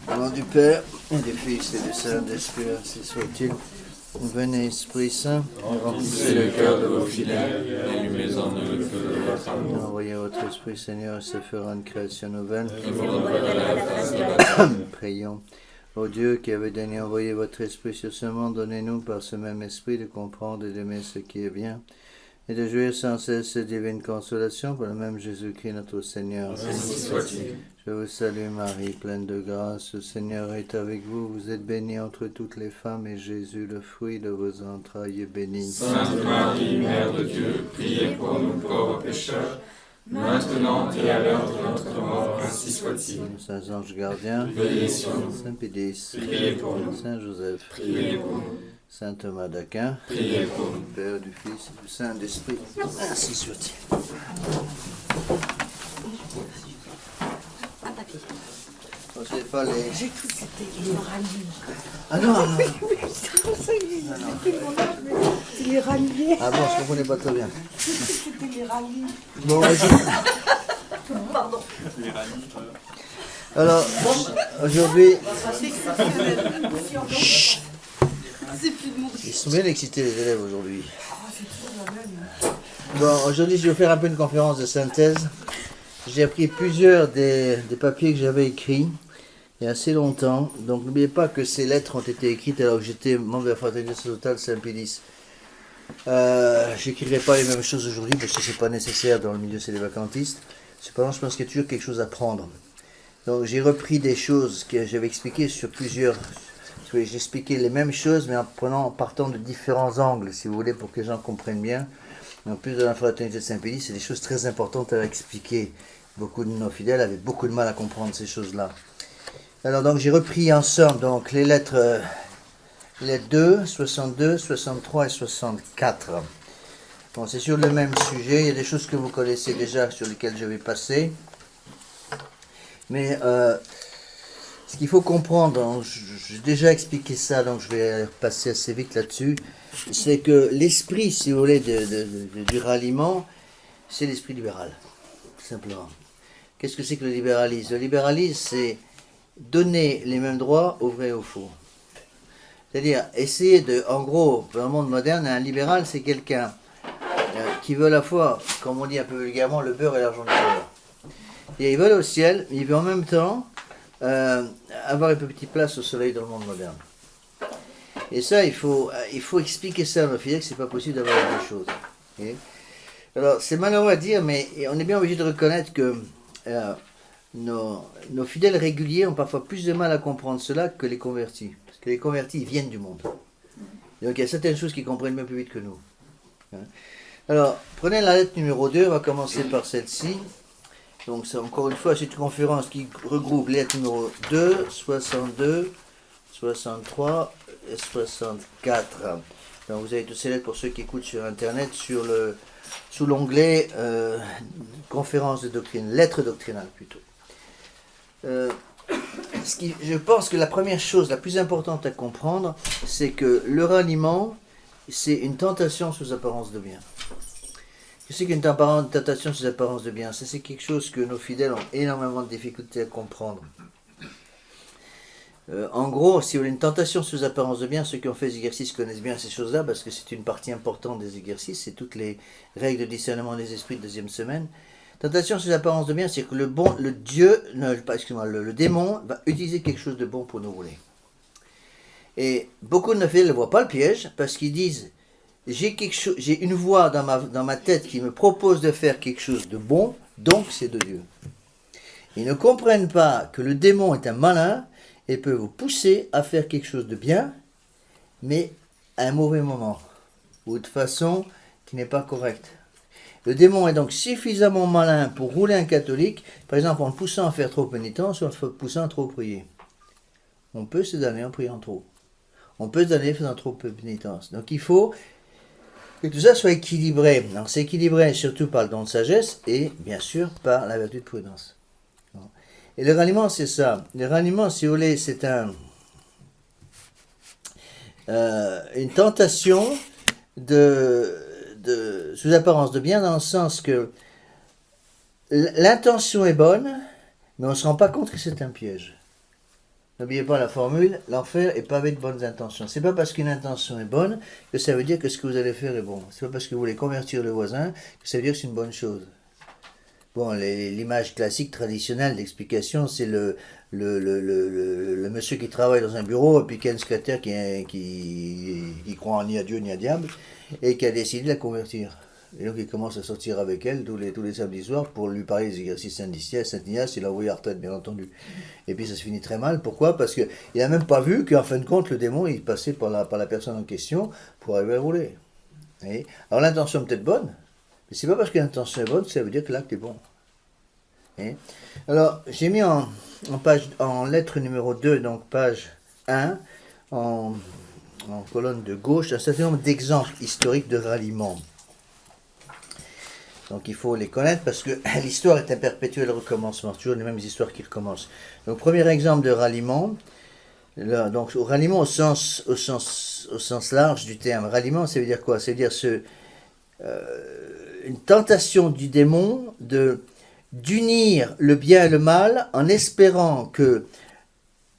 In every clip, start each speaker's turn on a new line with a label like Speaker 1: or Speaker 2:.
Speaker 1: Au nom du Père, et du Fils, et du Saint-Esprit, ainsi soit-il. Venez, Esprit Saint,
Speaker 2: remplissez le cœur de vos fidèles, et allumez en eux le feu de votre amour.
Speaker 1: envoyez votre Esprit, Seigneur, et se fera une création nouvelle.
Speaker 2: Et vous renouvellerez la face de la terre.
Speaker 1: Prions. Ô Dieu qui avez daigné envoyer votre Esprit sur ce monde, donnez-nous par ce même Esprit de comprendre et d'aimer ce qui est bien, et de jouir sans cesse cette divine consolation pour le même Jésus-Christ notre Seigneur.
Speaker 2: Ainsi soit-il.
Speaker 1: Je vous salue Marie, pleine de grâce, le Seigneur est avec vous. Vous êtes bénie entre toutes les femmes, et Jésus, le fruit de vos entrailles, est béni.
Speaker 2: Sainte Marie, Mère de Dieu, priez pour nous pauvres pécheurs, maintenant et à l'heure de notre mort, ainsi soit-il.
Speaker 1: Saint ange gardien,
Speaker 2: Veillez sur nous.
Speaker 1: Saint Pédis,
Speaker 2: Priez pour nous.
Speaker 1: Saint Joseph,
Speaker 2: Priez pour nous.
Speaker 1: Saint Thomas d'Aquin,
Speaker 2: Priez pour nous.
Speaker 1: du Père, du Fils et du Saint-Esprit, ainsi soit-il. Je sais pas les...
Speaker 3: J'ai cru que c'était les ralliés.
Speaker 1: Ah non, non.
Speaker 3: C'est les ralliés.
Speaker 1: Ah bon, je ne comprenais pas très bien.
Speaker 3: C'était les ralliés.
Speaker 1: Bon, vas-y.
Speaker 3: Pardon.
Speaker 1: Alors, aujourd'hui,
Speaker 3: C'est plus de mon
Speaker 1: ils sont bien excités les élèves aujourd'hui. Bon, aujourd'hui, je vais faire un peu une conférence de synthèse. J'ai appris plusieurs des papiers que j'avais écrits il y a assez longtemps. Donc, n'oubliez pas que ces lettres ont été écrites alors que j'étais membre de la Fraternité Sacerdotale Saint-Pédis. J'écrirai pas les mêmes choses aujourd'hui parce que c'est pas nécessaire dans le milieu célibacantiste. Cependant, je pense qu'il y a toujours quelque chose à prendre. Donc, j'ai repris des choses que j'avais expliquées sur plusieurs... J'ai expliqué les mêmes choses, mais en partant de différents angles, si vous voulez, pour que les gens comprennent bien. En plus de la Fraternité de Saint-Pédis, c'est des choses très importantes à expliquer. Beaucoup de nos fidèles avaient beaucoup de mal à comprendre ces choses-là. Alors, donc, j'ai repris ensemble donc, les lettres 2, 62, 63 et 64. Bon, c'est sur le même sujet. Il y a des choses que vous connaissez déjà, sur lesquelles je vais passer. Mais ce qu'il faut comprendre, j'ai déjà expliqué ça, donc je vais passer assez vite là-dessus, c'est que l'esprit, si vous voulez, du ralliement, c'est l'esprit libéral, tout simplement. Qu'est-ce que c'est que le libéralisme? Le libéralisme, c'est donner les mêmes droits aux vrais et aux faux. C'est-à-dire, essayer de, en gros, dans le monde moderne, un libéral, c'est quelqu'un qui veut à la fois, comme on dit un peu vulgairement, le beurre et l'argent du beurre. Et il veut aller au ciel, mais il veut en même temps avoir une petite place au soleil dans le monde moderne. Et ça, il faut expliquer ça à nos fidèles que c'est pas possible d'avoir les deux choses. Okay. Alors, c'est malheureux à dire, mais on est bien obligé de reconnaître que nos fidèles réguliers ont parfois plus de mal à comprendre cela que les convertis. Parce que les convertis, ils viennent du monde. Donc, il y a certaines choses qu'ils comprennent même plus vite que nous. Alors, prenez la lettre numéro 2, on va commencer par celle-ci. Donc, c'est encore une fois, c'est une conférence qui regroupe les lettres numéro 2, 62, 63 et 64. Donc, vous avez toutes ces lettres pour ceux qui écoutent sur Internet, sous l'onglet conférence de doctrine, lettres doctrinales plutôt. Je pense que la première chose, la plus importante à comprendre, c'est que le ralliement, c'est une tentation sous apparence de bien. Je sais qu'une tentation sous apparence de bien, c'est quelque chose que nos fidèles ont énormément de difficultés à comprendre. En gros, si vous avez une tentation sous apparence de bien, ceux qui ont fait des exercices connaissent bien ces choses-là, parce que c'est une partie importante des exercices, c'est toutes les règles de discernement des esprits de deuxième semaine. Tentation sous apparence de bien, c'est que le démon va utiliser quelque chose de bon pour nous rouler. Et beaucoup de nos fidèles ne voient pas le piège, parce qu'ils disent, j'ai une voix dans ma tête qui me propose de faire quelque chose de bon, donc c'est de Dieu. Ils ne comprennent pas que le démon est un malin et peut vous pousser à faire quelque chose de bien, mais à un mauvais moment, ou de façon qui n'est pas correcte. Le démon est donc suffisamment malin pour rouler un catholique, par exemple en le poussant à faire trop pénitence ou en le poussant à trop prier. On peut se damner en priant trop. On peut se damner en faisant trop de pénitence. Donc il faut que tout ça soit équilibré. Donc c'est équilibré surtout par le don de sagesse et bien sûr par la vertu de prudence. Et le ralliement, c'est ça. Le ralliement, si vous voulez, c'est une tentation sous apparence de bien, dans le sens que l'intention est bonne, mais on ne se rend pas compte que c'est un piège. N'oubliez pas la formule, l'enfer est pavé de bonnes intentions. C'est pas parce qu'une intention est bonne que ça veut dire que ce que vous allez faire est bon. C'est pas parce que vous voulez convertir le voisin que ça veut dire que c'est une bonne chose. Bon, l'image classique, traditionnelle d'explication, c'est le monsieur qui travaille dans un bureau et puis qui a une secrétaire qui croit en ni à Dieu ni à diable et qui a décidé de la convertir. Et donc il commence à sortir avec elle tous les samedis soirs pour lui parler des exercices Saint-Ignace, il l'a envoyé à la retraite bien entendu. Et puis ça se finit très mal, pourquoi? Parce qu'il n'a même pas vu qu'en fin de compte le démon il passait par la personne en question pour arriver à rouler. Et alors l'intention est peut-être bonne, mais c'est pas parce que l'intention est bonne que ça veut dire que l'acte est bon. Et alors j'ai mis en lettre numéro 2, donc page 1, en colonne de gauche, un certain nombre d'exemples historiques de ralliement. Donc il faut les connaître parce que l'histoire est un perpétuel recommencement, toujours les mêmes histoires qui recommencent. Donc premier exemple de ralliement, là, donc ralliement au sens large du terme. Ralliement, ça veut dire quoi? Ça veut dire une tentation du démon d'unir le bien et le mal en espérant que,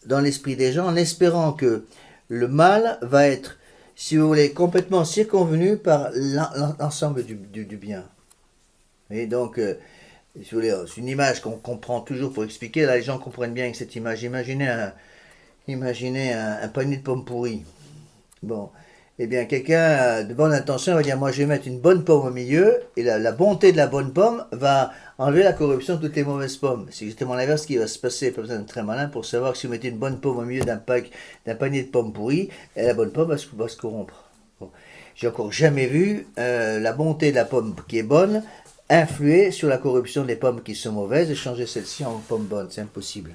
Speaker 1: dans l'esprit des gens, en espérant que le mal va être, si vous voulez, complètement circonvenu par l'ensemble du bien. Et donc, si vous voulez, c'est une image qu'on comprend toujours pour expliquer. Là, les gens comprennent bien avec cette image. Imaginez un panier de pommes pourries. Bon, eh bien, quelqu'un de bonne intention va dire, moi, je vais mettre une bonne pomme au milieu, et la bonté de la bonne pomme va enlever la corruption de toutes les mauvaises pommes. C'est justement l'inverse qui va se passer. Pas besoin d'être très malin pour savoir que si vous mettez une bonne pomme au milieu d'un panier de pommes pourries, la bonne pomme va se corrompre. Bon. J'ai encore jamais vu la bonté de la pomme qui est bonne influer sur la corruption des pommes qui sont mauvaises et changer celles-ci en pommes bonnes. C'est impossible.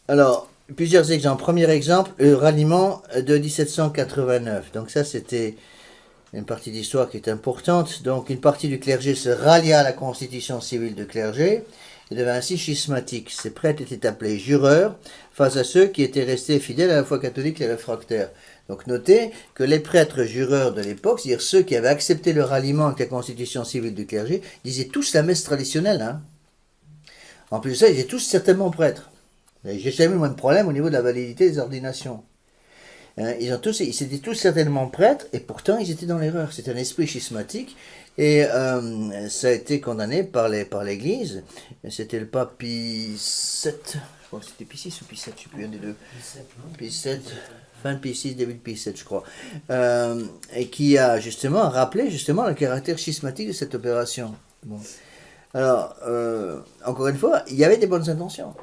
Speaker 1: Alors, plusieurs exemples. Premier exemple, le ralliement de 1789. Donc ça, c'était une partie d'histoire qui est importante. Donc, une partie du clergé se rallia à la constitution civile de clergé et devint ainsi schismatique. Ces prêtres étaient appelés jureurs face à ceux qui étaient restés fidèles à la foi catholique et réfractaires. Donc notez que les prêtres jureurs de l'époque, c'est-à-dire ceux qui avaient accepté le ralliement avec la constitution civile du clergé, disaient tous la messe traditionnelle. Hein. En plus de ça, ils étaient tous certainement prêtres. J'ai jamais eu moins de problème au niveau de la validité des ordinations. Ils étaient tous certainement prêtres, et pourtant ils étaient dans l'erreur. C'est un esprit schismatique, et ça a été condamné par l'Église. C'était le pape Pie VII, je crois que c'était Pie VI ou Pie VII, je ne sais plus, un des deux. Pie VII, fin de Pie VI, début de Pie VII, je crois. Et qui a justement rappelé le caractère schismatique de cette opération. Bon. Alors, encore une fois, il y avait des bonnes intentions.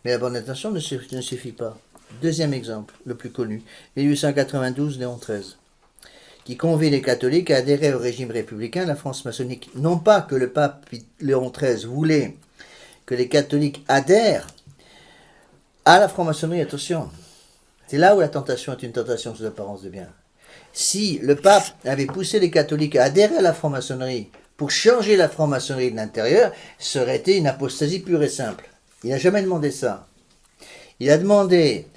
Speaker 1: Mais la bonne intention ne suffit pas. Deuxième exemple, le plus connu, 1892, Léon XIII, qui convie les catholiques à adhérer au régime républicain de la France maçonnique. Non pas que le pape Léon XIII voulait que les catholiques adhèrent à la franc-maçonnerie, attention. C'est là où la tentation est une tentation sous apparence de bien. Si le pape avait poussé les catholiques à adhérer à la franc-maçonnerie pour changer la franc-maçonnerie de l'intérieur, ça aurait été une apostasie pure et simple. Il n'a jamais demandé ça. Il a demandé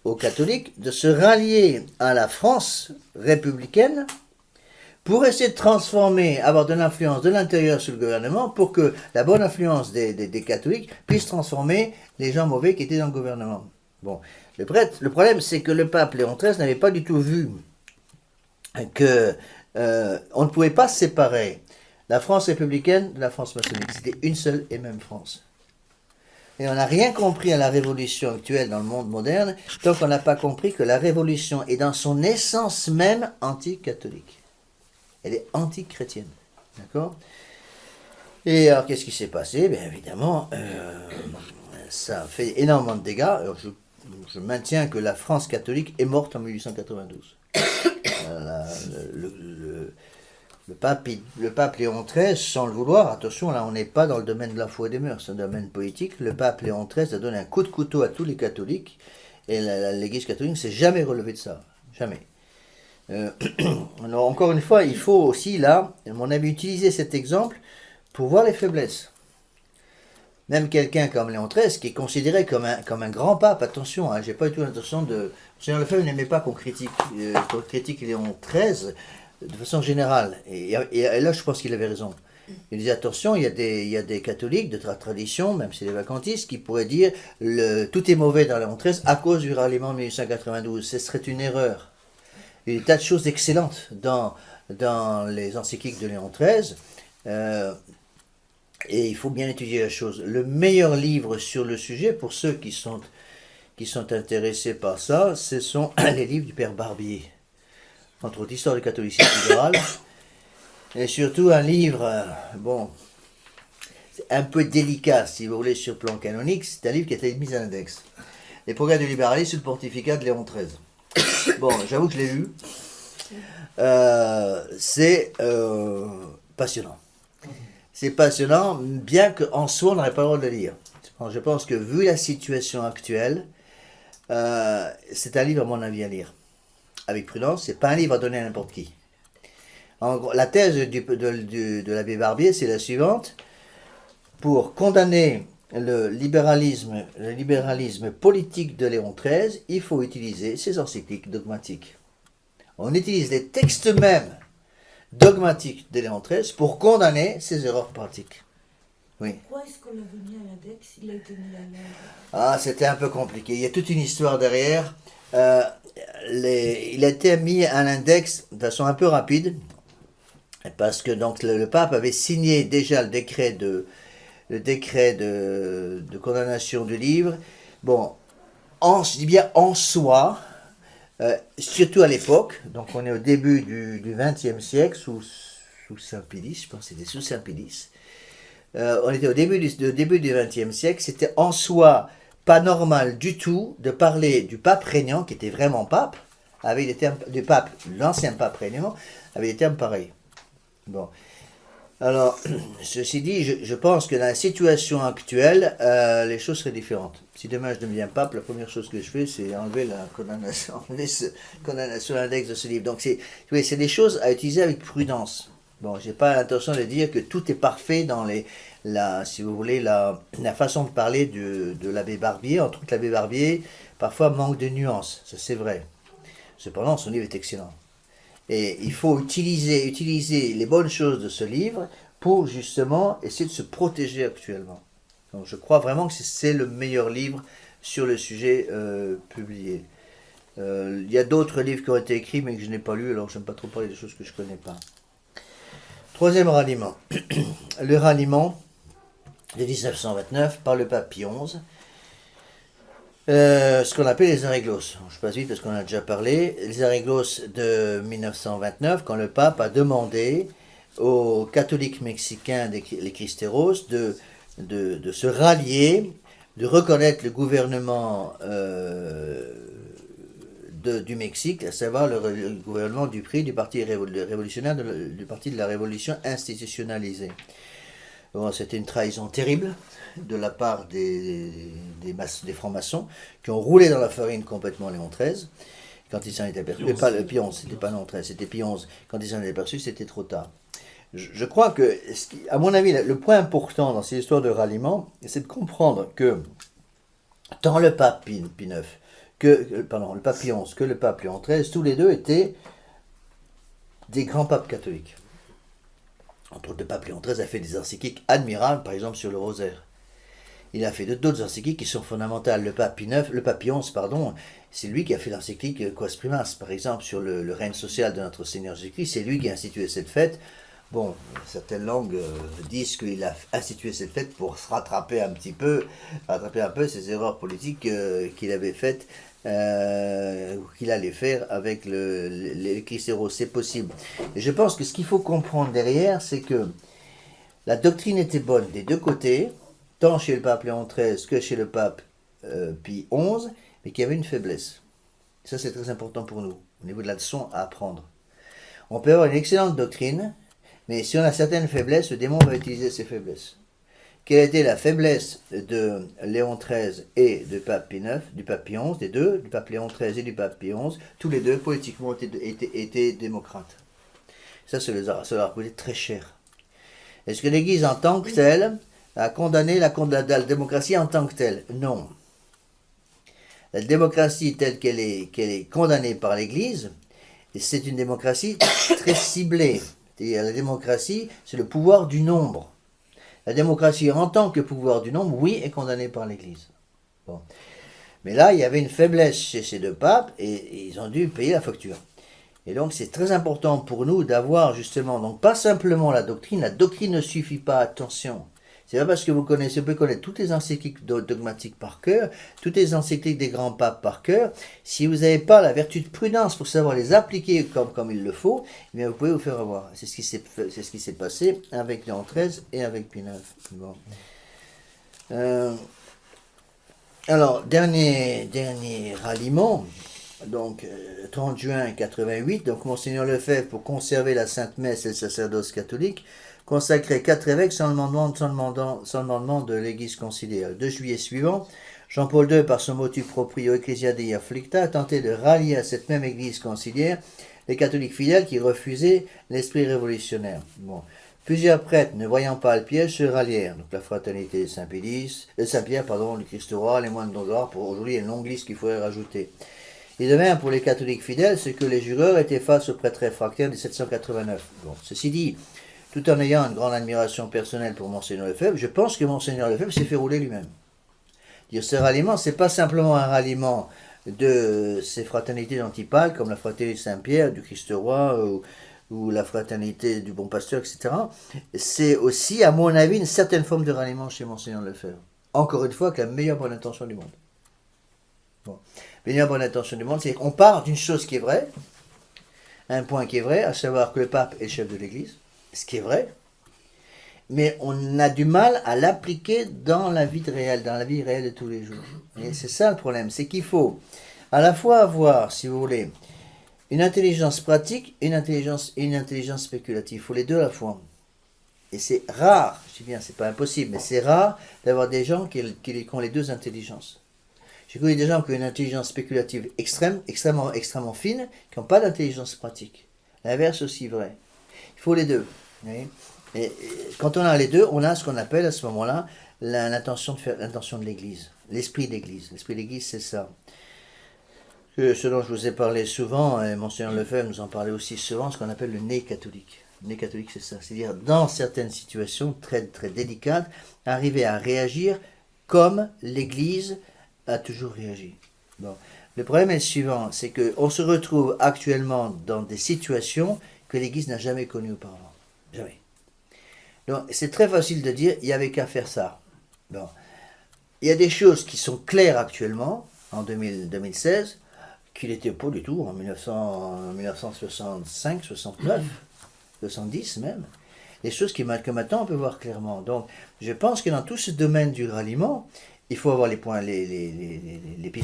Speaker 1: aux catholiques de se rallier à la France républicaine pour essayer de transformer, avoir de l'influence de l'intérieur sur le gouvernement pour que la bonne influence des catholiques puisse transformer les gens mauvais qui étaient dans le gouvernement. Bon, le problème, c'est que le pape Léon XIII n'avait pas du tout vu que on ne pouvait pas séparer la France républicaine de la France maçonnique. C'était une seule et même France. Et on n'a rien compris à la révolution actuelle dans le monde moderne tant qu'on n'a pas compris que la révolution est dans son essence même anti-catholique. Elle est anti-chrétienne. D'accord ? Et alors, qu'est-ce qui s'est passé ? Bien évidemment, ça a fait énormément de dégâts. Alors, je maintiens que la France catholique est morte en 1892. Le pape Léon XIII, sans le vouloir, attention, là on n'est pas dans le domaine de la foi et des mœurs, c'est un domaine politique. Le pape Léon XIII a donné un coup de couteau à tous les catholiques, et l'Église catholique ne s'est jamais relevée de ça. Jamais. Alors encore une fois, il faut aussi, là, à mon avis, utiliser cet exemple pour voir les faiblesses. Même quelqu'un comme Léon XIII, qui est considéré comme un grand pape, attention, j'ai pas du tout l'intention de... Seigneur Lefebvre n'aimait pas qu'on critique Léon XIII de façon générale. Et là, je pense qu'il avait raison. Il disait attention, il y a des catholiques de tradition, même si les vacantistes, qui pourraient dire tout est mauvais dans Léon XIII à cause du ralliement de 1892. Ce serait une erreur. Il y a des tas de choses excellentes dans les encycliques de Léon XIII. Et il faut bien étudier la chose. Le meilleur livre sur le sujet, pour ceux qui sont intéressés par ça, ce sont les livres du père Barbier. Entre autres, Histoire du catholicisme libéral. Et surtout un livre, c'est un peu délicat, si vous voulez, sur le plan canonique. C'est un livre qui a été mis à l'index. Les progrès du libéralisme sur le pontificat de Léon XIII. Bon, j'avoue que je l'ai lu. C'est passionnant. C'est passionnant, bien qu'en soi, on n'aurait pas le droit de le lire. Je pense que, vu la situation actuelle, c'est un livre, à mon avis, à lire. Avec prudence, c'est pas un livre à donner à n'importe qui. En gros, la thèse de l'abbé Barbier, c'est la suivante. Pour condamner le libéralisme politique de Léon XIII, il faut utiliser ses encycliques dogmatiques. On utilise les textes mêmes dogmatiques de Léon XIII pour condamner ses erreurs pratiques. Oui.
Speaker 3: Pourquoi est-ce qu'on l'avait mis à l'index? Il a été mis à l'index.
Speaker 1: Ah, c'était un peu compliqué. Il y a toute une histoire derrière. Il a été mis à l'index de façon un peu rapide, parce que donc le pape avait signé déjà le décret de condamnation du livre. Bon, je dis bien en soi, surtout à l'époque, donc on est au début du XXe siècle, sous Saint-Pédis, je pense que c'était sous Saint-Pédis. On était au début du XXe siècle, c'était en soi pas normal du tout de parler du pape régnant, qui était vraiment pape, avec des termes du pape, l'ancien pape régnant, avec des termes pareils. Bon. Alors, ceci dit, je pense que dans la situation actuelle, les choses seraient différentes. Si demain je deviens pape, la première chose que je fais, c'est enlever la condamnation, condamnation à l'index de ce livre. Donc, c'est des choses à utiliser avec prudence. Bon, j'ai pas l'intention de dire que tout est parfait dans si vous voulez, la façon de parler de l'abbé Barbier. Entre autres, l'abbé Barbier, parfois, manque de nuances. Ça, c'est vrai. Cependant, son livre est excellent. Et il faut utiliser les bonnes choses de ce livre pour, justement, essayer de se protéger actuellement. Donc, je crois vraiment que c'est le meilleur livre sur le sujet publié. Il y a d'autres livres qui ont été écrits, mais que je n'ai pas lus, alors je n'aime pas trop parler des choses que je ne connais pas. Troisième ralliement. Le ralliement de 1929 par le pape Pie XI, ce qu'on appelle les arreglos. Je passe vite parce qu'on a déjà parlé. Les arreglos de 1929, quand le pape a demandé aux catholiques mexicains, les cristeros, de se rallier, de reconnaître le gouvernement du Mexique, à savoir le gouvernement du Parti révolutionnaire, du Parti de la Révolution institutionnalisée. Bon, c'était une trahison terrible de la part des francs-maçons qui ont roulé dans la farine complètement Léon XIII. Quand ils s'en étaient aperçus, pas le Pie XI, c'était pas Léon XIII, c'était Pie XI. Quand ils s'en étaient aperçus, c'était trop tard. Je crois que, à mon avis, le point important dans ces histoires de ralliement, c'est de comprendre que tant le pape Pie IX, le pape Pie XI que le pape Léon XIII, tous les deux étaient des grands papes catholiques. Entre autres, le pape Léon XIII a fait des encycliques admirables, par exemple sur le rosaire. Il a fait d'autres encycliques qui sont fondamentales. Le pape Pie XI, c'est lui qui a fait l'encyclique Quas Primas, par exemple, sur le règne social de notre Seigneur Jésus-Christ. C'est lui qui a institué cette fête. Bon, certaines langues disent qu'il a institué cette fête pour se rattraper un peu ses erreurs politiques qu'il avait faites, ou qu'il allait faire avec les cristeros. C'est possible. Et je pense que ce qu'il faut comprendre derrière, c'est que la doctrine était bonne des deux côtés, tant chez le pape Léon XIII que chez le pape Pie XI, mais qu'il y avait une faiblesse. Ça, c'est très important pour nous, au niveau de la leçon à apprendre. On peut avoir une excellente doctrine, mais si on a certaines faiblesses, le démon va utiliser ces faiblesses. Quelle était la faiblesse de Léon XIII et du pape Pie XI, des deux, du pape Léon XIII et du pape Pie XI? Tous les deux, politiquement, étaient démocrates. Ça leur a coûté très cher. Est-ce que l'Église en tant que telle a condamné la démocratie en tant que telle? Non. La démocratie telle qu'elle est condamnée par l'Église, c'est une démocratie très ciblée. Et la démocratie, c'est le pouvoir du nombre. La démocratie, en tant que pouvoir du nombre, oui, est condamnée par l'Église. Bon. Mais là, il y avait une faiblesse chez ces deux papes et ils ont dû payer la facture. Et donc, c'est très important pour nous d'avoir justement, donc pas simplement la doctrine ne suffit pas, attention. C'est pas parce que vous pouvez connaître toutes les encycliques dogmatiques par cœur, toutes les encycliques des grands papes par cœur. Si vous n'avez pas la vertu de prudence pour savoir les appliquer comme il le faut, eh bien vous pouvez vous faire avoir. C'est ce qui s'est passé avec Léon XIII et avec Pie IX. Bon. Alors, dernier ralliement, donc 30 juin 88, donc Monseigneur Lefebvre, pour conserver la Sainte Messe et le sacerdoce catholique, consacrait 4 évêques sans le demandement de l'Église conciliaire. Le 2 juillet suivant, Jean-Paul II, par son motu proprio Ecclesiae Afflicta, a tenté de rallier à cette même Église conciliaire les catholiques fidèles qui refusaient l'esprit révolutionnaire. Bon. Plusieurs prêtres, ne voyant pas le piège, se rallièrent. Donc la fraternité de Saint-Pierre, du Christ roi, les moines d'Ondor, pour aujourd'hui, il y a une longue liste qu'il faudrait rajouter. Et de même, pour les catholiques fidèles, ce que les jureurs étaient face aux prêtres réfractaires de 1789. Bon, ceci dit, tout en ayant une grande admiration personnelle pour Monseigneur Lefebvre, je pense que Monseigneur Lefebvre s'est fait rouler lui-même. Ce ralliement, ce n'est pas simplement un ralliement de ces fraternités dont il parle, comme la fraternité de Saint-Pierre, du Christ roi, ou la fraternité du Bon Pasteur, etc. C'est aussi, à mon avis, une certaine forme de ralliement chez Monseigneur Lefebvre. Encore une fois, avec la meilleure bonne intention du monde. Bon. La meilleure bonne intention du monde, c'est qu'on part d'une chose qui est vraie, un point qui est vrai, à savoir que le pape est le chef de l'Église, ce qui est vrai, mais on a du mal à l'appliquer dans la vie réelle, de tous les jours. Et c'est ça le problème, c'est qu'il faut à la fois avoir, si vous voulez, une intelligence pratique et une intelligence spéculative. Il faut les deux à la fois. Et c'est rare, je dis bien, c'est pas impossible, mais c'est rare d'avoir des gens qui ont les deux intelligences. J'ai connu des gens qui ont une intelligence spéculative extrêmement fine, qui n'ont pas d'intelligence pratique. L'inverse aussi vrai. Il faut les deux. Et quand on a les deux, on a ce qu'on appelle à ce moment-là l'intention de l'Église, l'esprit d'Église. L'esprit d'Église, c'est ça. Ce dont je vous ai parlé souvent, et Monseigneur Lefebvre nous en parlait aussi souvent, ce qu'on appelle le nez catholique. Le nez catholique, c'est ça. C'est-à-dire, dans certaines situations très, très délicates, arriver à réagir comme l'Église a toujours réagi. Bon. Le problème est le suivant, c'est qu'on se retrouve actuellement dans des situations que l'Église n'a jamais connues auparavant. Jamais. Donc, c'est très facile de dire, il n'y avait qu'à faire ça. Bon. Il y a des choses qui sont claires actuellement, en 2016, qui n'étaient pas du tout en 1965, 69, 70 même. Des choses que maintenant on peut voir clairement. Donc, je pense que dans tout ce domaine du ralliement, il faut avoir les pieds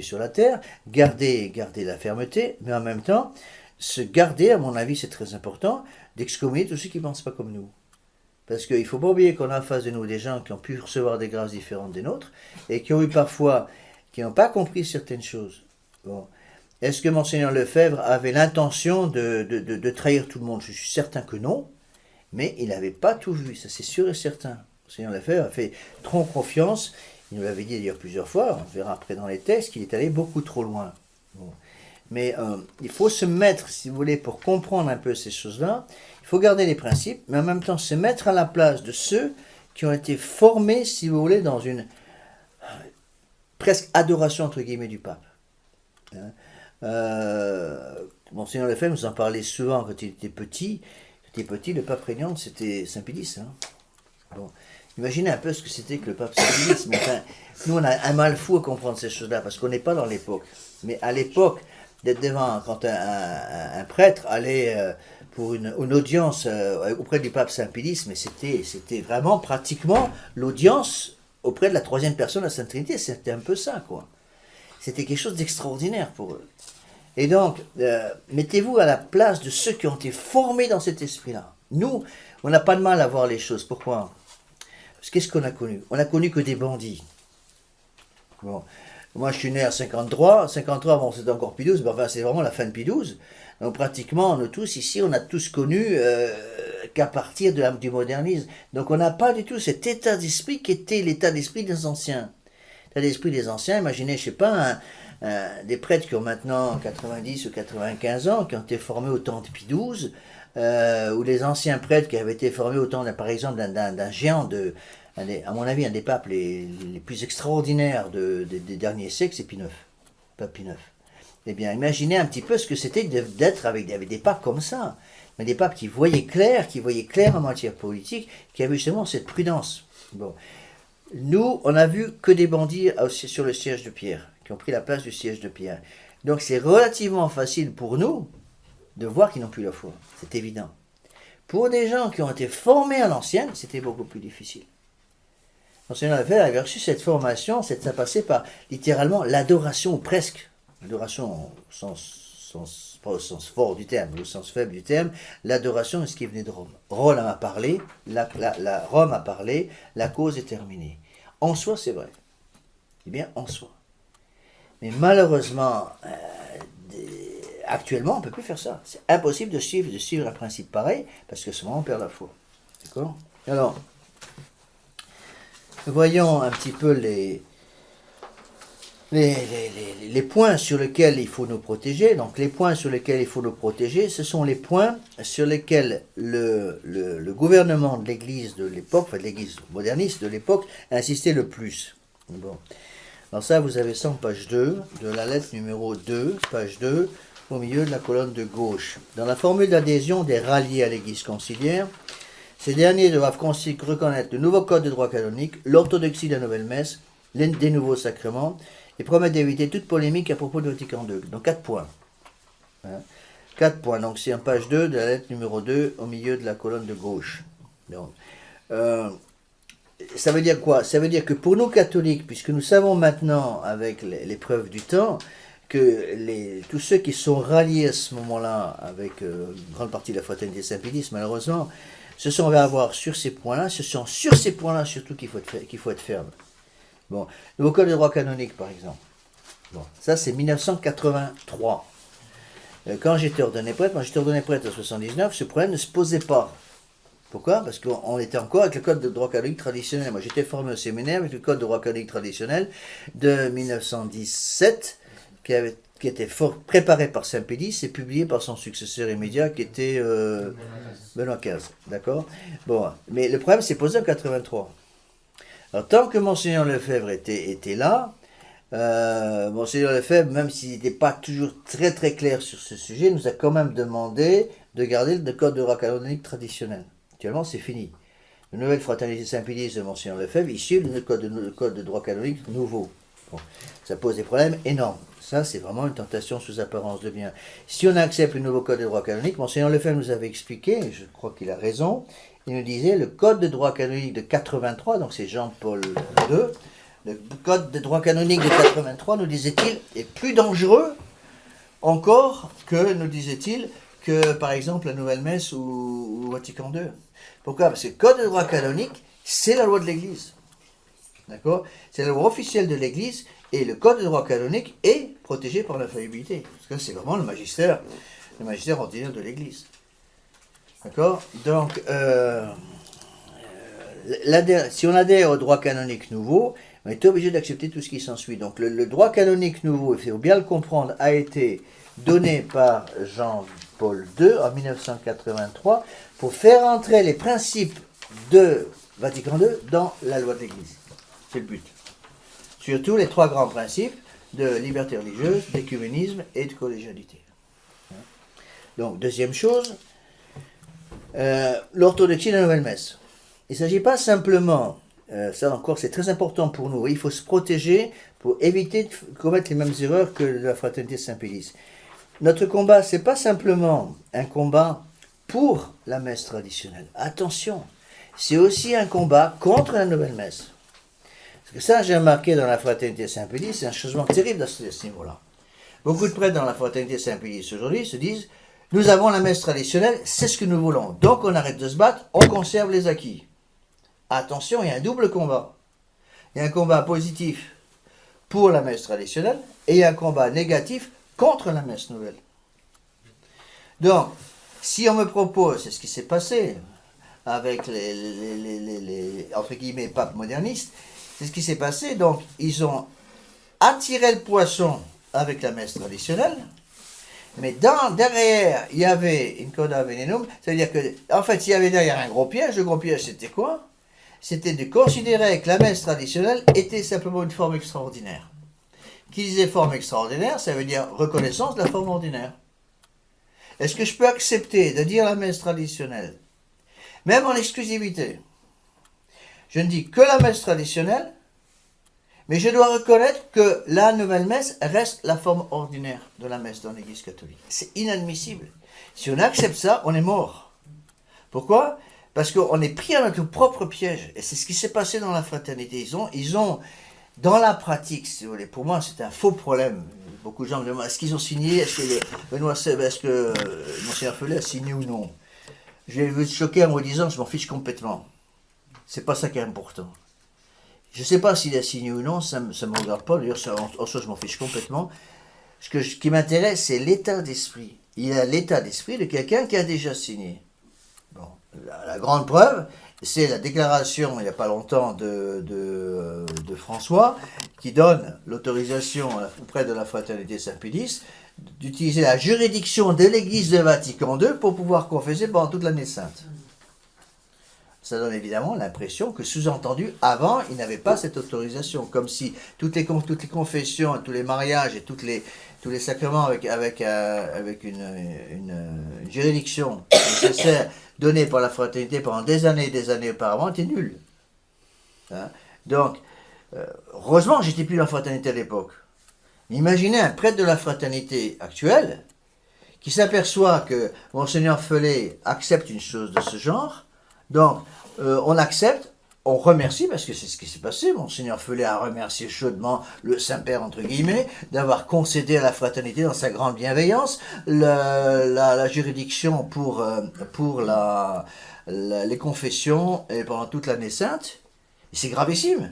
Speaker 1: sur la terre, garder la fermeté, mais en même temps, se garder, à mon avis, c'est très important, d'excommunier tous ceux qui ne pensent pas comme nous. Parce qu'il ne faut pas oublier qu'on a en face de nous des gens qui ont pu recevoir des grâces différentes des nôtres, et qui ont eu parfois, qui n'ont pas compris certaines choses. Bon. Est-ce que Monseigneur Lefebvre avait l'intention de trahir tout le monde? Je suis certain que non, mais il n'avait pas tout vu, ça c'est sûr et certain. Monseigneur Lefebvre a fait trop confiance, il nous l'avait dit d'ailleurs plusieurs fois, on verra après dans les textes, qu'il est allé beaucoup trop loin. Bon. Mais il faut se mettre, si vous voulez, pour comprendre un peu ces choses-là, il faut garder les principes, mais en même temps se mettre à la place de ceux qui ont été formés, si vous voulez, dans une presque adoration, entre guillemets, du pape. Monseigneur Lefebvre nous en parlait souvent quand il était petit. Quand il était petit, le pape régnant, c'était Saint Pie X. Bon. Imaginez un peu ce que c'était que le pape Saint Pie X. Mais enfin, nous, on a un mal fou à comprendre ces choses-là, parce qu'on n'est pas dans l'époque. Mais à l'époque, d'être devant, quand un prêtre allait pour une audience auprès du pape Saint Pie X, mais c'était vraiment pratiquement l'audience auprès de la troisième personne de la Sainte Trinité. C'était un peu ça, quoi. C'était quelque chose d'extraordinaire pour eux. Et donc, mettez-vous à la place de ceux qui ont été formés dans cet esprit-là. Nous, on n'a pas de mal à voir les choses. Pourquoi? Parce qu'est-ce qu'on a connu? On n'a connu que des bandits. Bon. Moi, je suis né à 53. 53, bon, c'est encore Pie XII, mais enfin, c'est vraiment la fin de Pie XII. Donc, pratiquement, nous tous, ici, on a tous connu qu'à partir du modernisme. Donc, on n'a pas du tout cet état d'esprit qui était l'état d'esprit des anciens. L'état d'esprit des anciens, imaginez, je ne sais pas, des prêtres qui ont maintenant 90 ou 95 ans, qui ont été formés au temps de Pie XII, ou les anciens prêtres qui avaient été formés au temps, par exemple, d'un géant, à mon avis, un des papes les plus extraordinaires des derniers siècles, c'est Pie IX, Pape Pie IX. Eh bien, imaginez un petit peu ce que c'était d'être avec des papes comme ça. Mais des papes qui voyaient clair en matière politique, qui avaient justement cette prudence. Bon. Nous, on n'a vu que des bandits sur le siège de Pierre, qui ont pris la place du siège de Pierre. Donc c'est relativement facile pour nous de voir qu'ils n'ont plus la foi. C'est évident. Pour des gens qui ont été formés à l'ancienne, c'était beaucoup plus difficile. Monseigneur Lefebvre avait reçu cette formation, ça passait par littéralement l'adoration, ou presque. L'adoration pas au sens fort du terme, mais au sens faible du terme, l'adoration de ce qui venait de Rome. Rome a parlé, Rome a parlé, la cause est terminée. En soi, c'est vrai. Eh bien, en soi. Mais malheureusement, actuellement, on ne peut plus faire ça. C'est impossible de suivre un principe pareil, parce que souvent on perd la foi. D'accord ? Alors, voyons un petit peu les points sur lesquels il faut nous protéger. Donc les points sur lesquels il faut nous protéger, ce sont les points sur lesquels le gouvernement de l'Église de l'époque, enfin de l'Église moderniste de l'époque, a insisté le plus. Bon. Alors ça, vous avez ça en page 2, de la lettre numéro 2, page 2, au milieu de la colonne de gauche. Dans la formule d'adhésion des ralliés à l'Église conciliaire, ces derniers doivent reconnaître le nouveau code de droit canonique, l'orthodoxie de la nouvelle messe, des nouveaux sacrements, et promettent d'éviter toute polémique à propos de Vatican II. Donc 4 points. 4 points. Donc c'est en page 2 de la lettre numéro 2 au milieu de la colonne de gauche. Donc, ça veut dire quoi? Ça veut dire que pour nous catholiques, puisque nous savons maintenant avec les preuves du temps, que tous ceux qui sont ralliés à ce moment-là avec une grande partie de la fraternité Saint-Pédis, malheureusement, on va avoir sur ces points-là, ce sont sur ces points-là surtout qu'il faut être ferme. Bon, le nouveau code de droit canonique, par exemple. Bon, ça c'est 1983. Quand j'étais ordonné prêtre, en 1979, ce problème ne se posait pas. Pourquoi? Parce qu'on était encore avec le code de droit canonique traditionnel. Moi j'étais formé au séminaire avec le code de droit canonique traditionnel de 1917, qui était préparé par Saint-Pédis et publié par son successeur immédiat qui était Benoît XV. D'accord? Bon, mais le problème s'est posé en 1983. Alors, tant que Monseigneur Lefebvre était là, Monseigneur Lefebvre, même s'il n'était pas toujours très très clair sur ce sujet, nous a quand même demandé de garder le code de droit canonique traditionnel. Actuellement, c'est fini. La nouvelle fraternité Saint-Pédis de Monseigneur Lefebvre, issue du code de droit canonique nouveau. Bon, ça pose des problèmes énormes. Ça, c'est vraiment une tentation sous apparence de bien. Si on accepte le nouveau code de droit canonique, Monseigneur Lefebvre nous avait expliqué, et je crois qu'il a raison, il nous disait le code de droit canonique de 83, donc c'est Jean-Paul II, le code de droit canonique de 83, nous disait-il, est plus dangereux encore que, nous disait-il, que par exemple la Nouvelle Messe ou Vatican II. Pourquoi? Parce que le code de droit canonique, c'est la loi de l'Église. D'accord? C'est la loi officielle de l'Église, et le code de droit canonique est protégé par l'infaillibilité. Parce que c'est vraiment le magistère ordinaire de l'Église. D'accord? Donc, si on adhère au droit canonique nouveau, on est obligé d'accepter tout ce qui s'ensuit. Donc, le droit canonique nouveau, il faut bien le comprendre, a été donné par Jean-Paul II en 1983 pour faire entrer les principes de Vatican II dans la loi de l'Église. C'est le but. Surtout les 3 grands principes de liberté religieuse, d'écuménisme et de collégialité. Donc, deuxième chose, l'orthodoxie de la nouvelle messe. Il ne s'agit pas simplement, ça encore c'est très important pour nous, il faut se protéger pour éviter de commettre les mêmes erreurs que la fraternité Saint-Pédis. Notre combat, ce n'est pas simplement un combat pour la messe traditionnelle. Attention, c'est aussi un combat contre la nouvelle messe. Parce que ça, j'ai remarqué dans la fraternité Saint-Pédis, c'est un changement terrible à ce niveau-là. Beaucoup de prêtres dans la fraternité Saint-Pédis aujourd'hui se disent « Nous avons la messe traditionnelle, c'est ce que nous voulons. Donc on arrête de se battre, on conserve les acquis. » Attention, il y a un double combat. Il y a un combat positif pour la messe traditionnelle et il y a un combat négatif contre la messe nouvelle. Donc, si on me propose, c'est ce qui s'est passé avec les entre guillemets papes modernistes, c'est ce qui s'est passé. Donc, ils ont attiré le poisson avec la messe traditionnelle, Mais derrière, il y avait une coda venenum, c'est-à-dire que, en fait, il y avait derrière un gros piège. Le gros piège, c'était quoi? C'était de considérer que la messe traditionnelle était simplement une forme extraordinaire. Qui disait forme extraordinaire, ça veut dire reconnaissance de la forme ordinaire. Est-ce que je peux accepter de dire la messe traditionnelle, même en exclusivité? Je ne dis que la messe traditionnelle, mais je dois reconnaître que la nouvelle messe reste la forme ordinaire de la messe dans l'Église catholique. C'est inadmissible. Si on accepte ça, on est mort. Pourquoi? Parce qu'on est pris à notre propre piège. Et c'est ce qui s'est passé dans la fraternité. Ils ont dans la pratique, si vous voulez, pour moi c'est un faux problème. Beaucoup de gens me demandent, est-ce qu'ils ont signé? Est-ce que Monseigneur Follet a signé ou non? Je vais vous choquer en vous disant, je m'en fiche complètement. C'est pas ça qui est important. Je ne sais pas s'il a signé ou non, ça ne me regarde pas. D'ailleurs, en soi, je m'en fiche complètement. Ce qui m'intéresse, c'est l'état d'esprit. Il a l'état d'esprit de quelqu'un qui a déjà signé. Bon, la grande preuve, c'est la déclaration, il n'y a pas longtemps, de François, qui donne l'autorisation auprès de la Fraternité Saint-Pédis d'utiliser la juridiction de l'Église de Vatican II pour pouvoir confesser pendant toute l'année sainte. Ça donne évidemment l'impression que, sous-entendu, avant, il n'avait pas cette autorisation. Comme si toutes les confessions, tous les mariages et tous les sacrements avec une juridiction nécessaire donnée par la fraternité pendant des années auparavant étaient nuls. Hein? Donc, heureusement, j'étais plus dans la fraternité à l'époque. Imaginez un prêtre de la fraternité actuelle qui s'aperçoit que Monseigneur Follet accepte une chose de ce genre. Donc, on accepte, on remercie, parce que c'est ce qui s'est passé. Monseigneur Follet a remercié chaudement le Saint-Père, entre guillemets, d'avoir concédé à la fraternité, dans sa grande bienveillance, la juridiction pour les confessions et pendant toute l'année sainte. Et c'est gravissime.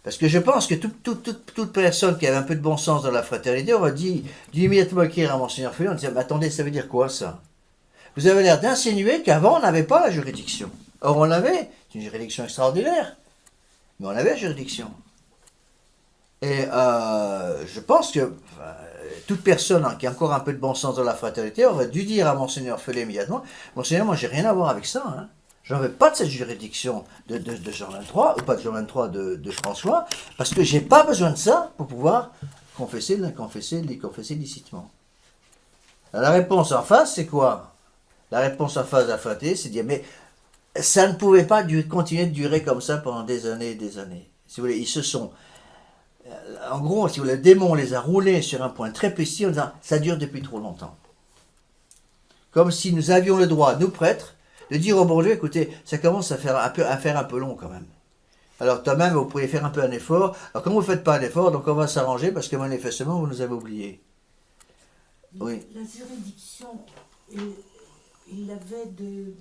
Speaker 1: Parce que je pense que toute personne qui avait un peu de bon sens dans la fraternité aurait dû immédiatement écrire à Monseigneur Follet en disant, mais attendez, ça veut dire quoi ça? Vous avez l'air d'insinuer qu'avant, on n'avait pas la juridiction. Or, on l'avait. C'est une juridiction extraordinaire. Mais on avait la juridiction. Et je pense que toute personne qui a encore un peu de bon sens dans la fraternité aurait dû dire à Monseigneur Follet immédiatement, Monseigneur, moi, j'ai rien à voir avec ça. Hein. Je n'en veux pas de cette juridiction de Jean 23, ou pas de Jean 23 de François, parce que je n'ai pas besoin de ça pour pouvoir confesser licitement. Alors, la réponse en face, c'est quoi? La réponse en face de la fraternité, c'est de dire, mais ça ne pouvait pas continuer de durer comme ça pendant des années et des années. Si vous voulez, ils se sont... En gros, si vous voulez, le démon les a roulés sur un point très précis en disant, ça dure depuis trop longtemps. Comme si nous avions le droit, nous prêtres, de dire au bon Dieu, écoutez, ça commence à faire un peu long quand même. Alors, toi-même, vous pouvez faire un peu un effort. Alors, comme vous ne faites pas un effort, donc on va s'arranger parce que manifestement, vous nous avez oubliés. Oui.
Speaker 3: La juridiction, il avait de...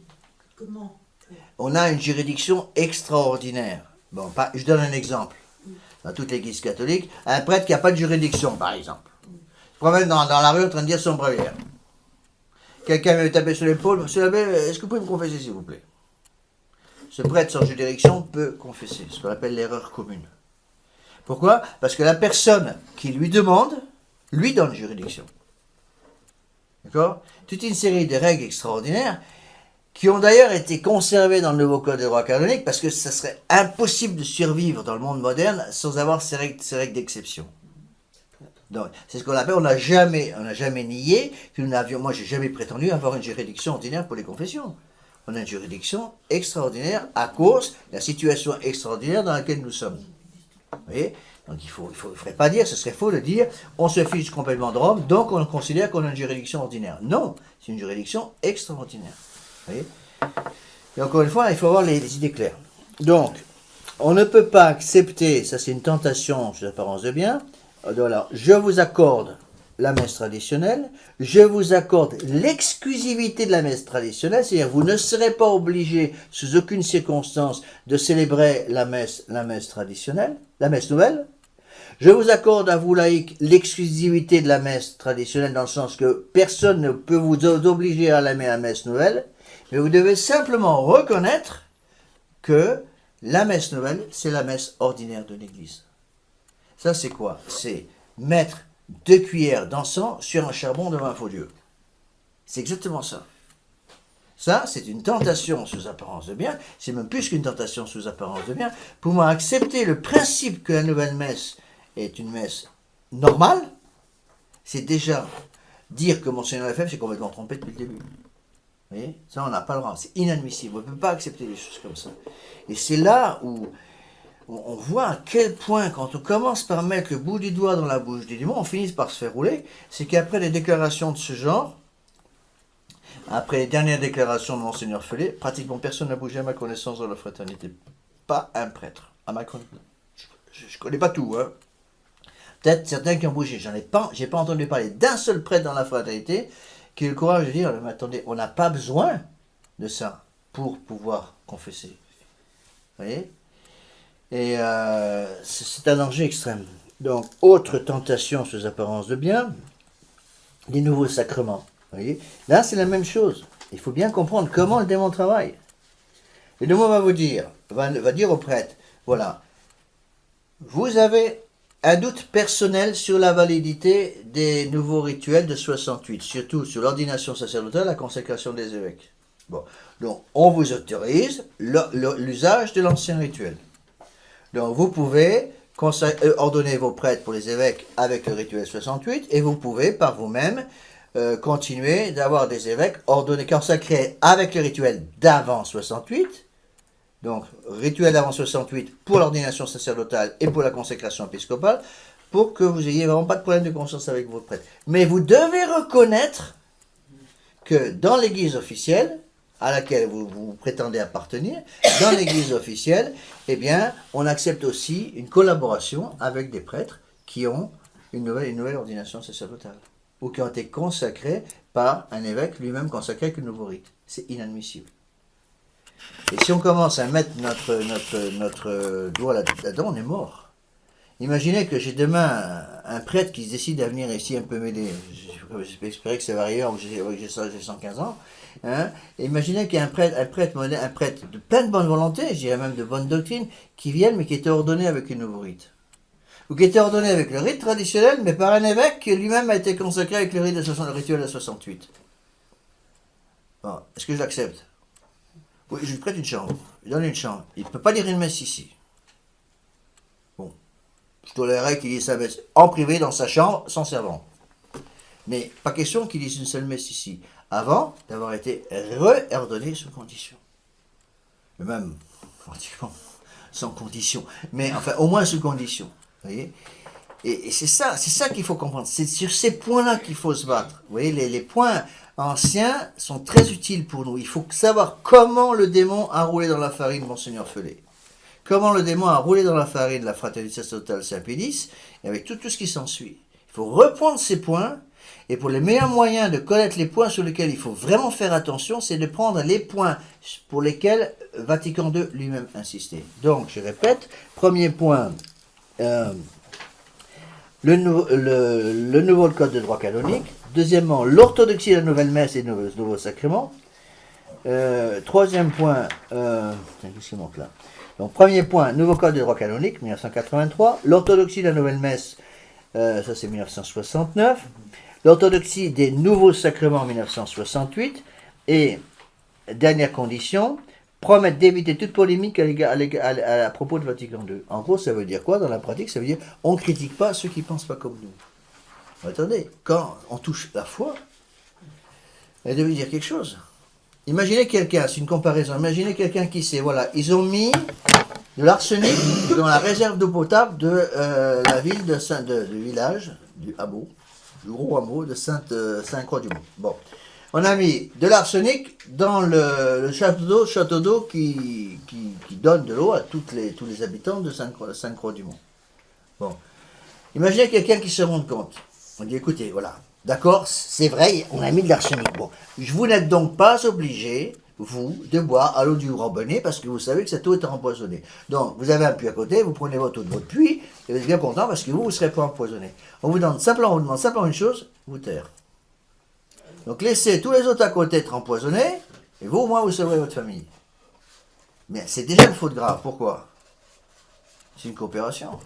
Speaker 3: Comment?
Speaker 1: On a une juridiction extraordinaire. Bon, je donne un exemple. Dans toute l'Église catholique, un prêtre qui n'a pas de juridiction, par exemple. Il se promène dans la rue en train de dire son bréviaire. Quelqu'un me tape sur l'épaule, monsieur l'abbé, est-ce que vous pouvez me confesser, s'il vous plaît? Ce prêtre sans juridiction peut confesser, ce qu'on appelle l'erreur commune. Pourquoi? Parce que la personne qui lui demande, lui donne juridiction. D'accord? Toute une série de règles extraordinaires qui ont d'ailleurs été conservées dans le nouveau code de droit canonique parce que ça serait impossible de survivre dans le monde moderne sans avoir ces règles d'exception. Donc, c'est ce qu'on appelle, on n'a jamais nié que nous n'avions, moi j'ai jamais prétendu avoir une juridiction ordinaire pour les confessions. On a une juridiction extraordinaire à cause de la situation extraordinaire dans laquelle nous sommes. Vous voyez? Donc il ne faudrait pas dire, ce serait faux de dire, on se fiche complètement de Rome, donc on considère qu'on a une juridiction ordinaire. Non, c'est une juridiction extraordinaire. Vous voyez? Et encore une fois, il faut avoir les idées claires. Donc, on ne peut pas accepter, ça c'est une tentation sous l'apparence de bien, alors je vous accorde la messe traditionnelle, je vous accorde l'exclusivité de la messe traditionnelle, c'est-à-dire vous ne serez pas obligé, sous aucune circonstance, de célébrer la messe traditionnelle, la messe nouvelle. Je vous accorde à vous laïcs l'exclusivité de la messe traditionnelle dans le sens que personne ne peut vous obliger à aimer la messe nouvelle, mais vous devez simplement reconnaître que la messe nouvelle, c'est la messe ordinaire de l'Église. Ça, c'est quoi? C'est mettre 2 cuillères d'encens sur un charbon devant un faux Dieu. C'est exactement ça. Ça, c'est une tentation sous apparence de bien. C'est même plus qu'une tentation sous apparence de bien. Pour moi, accepter le principe que la nouvelle messe est une messe normale, c'est déjà dire que Monseigneur FM s'est complètement trompé depuis le début. Vous voyez, ça, on n'a pas le droit. C'est inadmissible. On ne peut pas accepter des choses comme ça. Et c'est là où on voit à quel point, quand on commence par mettre le bout du doigt dans la bouche du démon, on finit par se faire rouler. C'est qu'après des déclarations de ce genre, après les dernières déclarations de Monseigneur Felet, pratiquement personne n'a bougé à ma connaissance dans la fraternité. Pas un prêtre. À ma connaissance. Je ne connais pas tout, hein. Peut-être certains qui ont bougé. J'ai pas entendu parler d'un seul prêtre dans la fraternité qui a eu le courage de dire, mais attendez, on n'a pas besoin de ça pour pouvoir confesser. Vous voyez? Et c'est un danger extrême. Donc, autre tentation sous apparence de bien, les nouveaux sacrements. Vous voyez? Là, c'est la même chose. Il faut bien comprendre comment le démon travaille. Le démon va vous dire, va dire au prêtre, voilà, vous avez un doute personnel sur la validité des nouveaux rituels de 68, surtout sur l'ordination sacerdotale, la consécration des évêques. Bon, donc on vous autorise l'usage de l'ancien rituel. Donc vous pouvez ordonner vos prêtres pour les évêques avec le rituel 68 et vous pouvez par vous-même continuer d'avoir des évêques ordonnés, consacrés avec le rituel d'avant 68. Donc, rituel d'avant 68 pour l'ordination sacerdotale et pour la consécration épiscopale, pour que vous ayez vraiment pas de problème de conscience avec vos prêtres. Mais vous devez reconnaître que dans l'église officielle, à laquelle vous prétendez appartenir, dans l'église officielle, eh bien, on accepte aussi une collaboration avec des prêtres qui ont une nouvelle ordination sacerdotale, ou qui ont été consacrés par un évêque lui-même consacré avec un nouveau rite. C'est inadmissible. Et si on commence à mettre notre doigt là-dedans, on est mort. Imaginez que j'ai demain un prêtre qui se décide à venir ici un peu m'aider. Je peux espérer que ça va arriver, j'ai 115 ans. Hein. Imaginez qu'il y a un prêtre de pleine bonne volonté, je dirais même de bonne doctrine, qui vienne mais qui était ordonné avec un nouveau rite. Ou qui était ordonné avec le rite traditionnel, mais par un évêque qui lui-même a été consacré avec le rituel de 68. Bon, est-ce que je l'accepte? Oui, je lui prête une chambre, je lui donne une chambre. Il ne peut pas lire une messe ici. Bon, je tolérerais qu'il lise sa messe en privé dans sa chambre, sans servant. Mais pas question qu'il lise une seule messe ici, avant d'avoir été réordonné sous condition. Mais même, pratiquement, sans condition. Mais enfin, au moins sous condition. Vous voyez? Et c'est ça qu'il faut comprendre. C'est sur ces points-là qu'il faut se battre. Vous voyez, les points anciens sont très utiles pour nous. Il faut savoir comment le démon a roulé dans la farine Monseigneur Felet. Comment le démon a roulé dans la farine la fraternité sacerdotale Saint-Pédis, et avec tout ce qui s'ensuit. Il faut reprendre ces points, et pour les meilleurs moyens de connaître les points sur lesquels il faut vraiment faire attention, c'est de prendre les points pour lesquels Vatican II lui-même insistait. Donc, je répète, premier point, le nouveau code de droit canonique. Deuxièmement, l'orthodoxie de la nouvelle messe et de nouveaux sacrements. Troisième point, qu'est-ce qui manque là? Donc, premier point, nouveau code de droit canonique, 1983. L'orthodoxie de la nouvelle messe, ça c'est 1969. L'orthodoxie des nouveaux sacrements, 1968. Et, dernière condition, promettre d'éviter toute polémique à propos de Vatican II. En gros, ça veut dire quoi dans la pratique? Ça veut dire on ne critique pas ceux qui ne pensent pas comme nous. Attendez, quand on touche la foi, elle devait dire quelque chose. Imaginez quelqu'un, c'est une comparaison, imaginez quelqu'un qui sait, voilà, ils ont mis de l'arsenic dans la réserve d'eau potable de la ville du village, du hameau, du gros hameau de Sainte-Croix-du-Mont. Bon. On a mis de l'arsenic dans le château d'eau qui donne de l'eau à tous les habitants de Sainte-Croix-du-Mont. Bon. Imaginez quelqu'un qui se rend compte. On dit, écoutez, voilà, d'accord, c'est vrai, on a mis de l'arsenic. Bon, vous n'êtes donc pas obligé, vous, de boire à l'eau du robinet parce que vous savez que cette eau est empoisonnée. Donc, vous avez un puits à côté, vous prenez votre eau de votre puits et vous êtes bien content parce que vous ne serez pas empoisonné. On vous demande simplement une chose, vous taire. Donc, laissez tous les autres à côté être empoisonnés et vous, au moins, vous sauverez votre famille. Mais c'est déjà une faute grave. Pourquoi? C'est une coopération.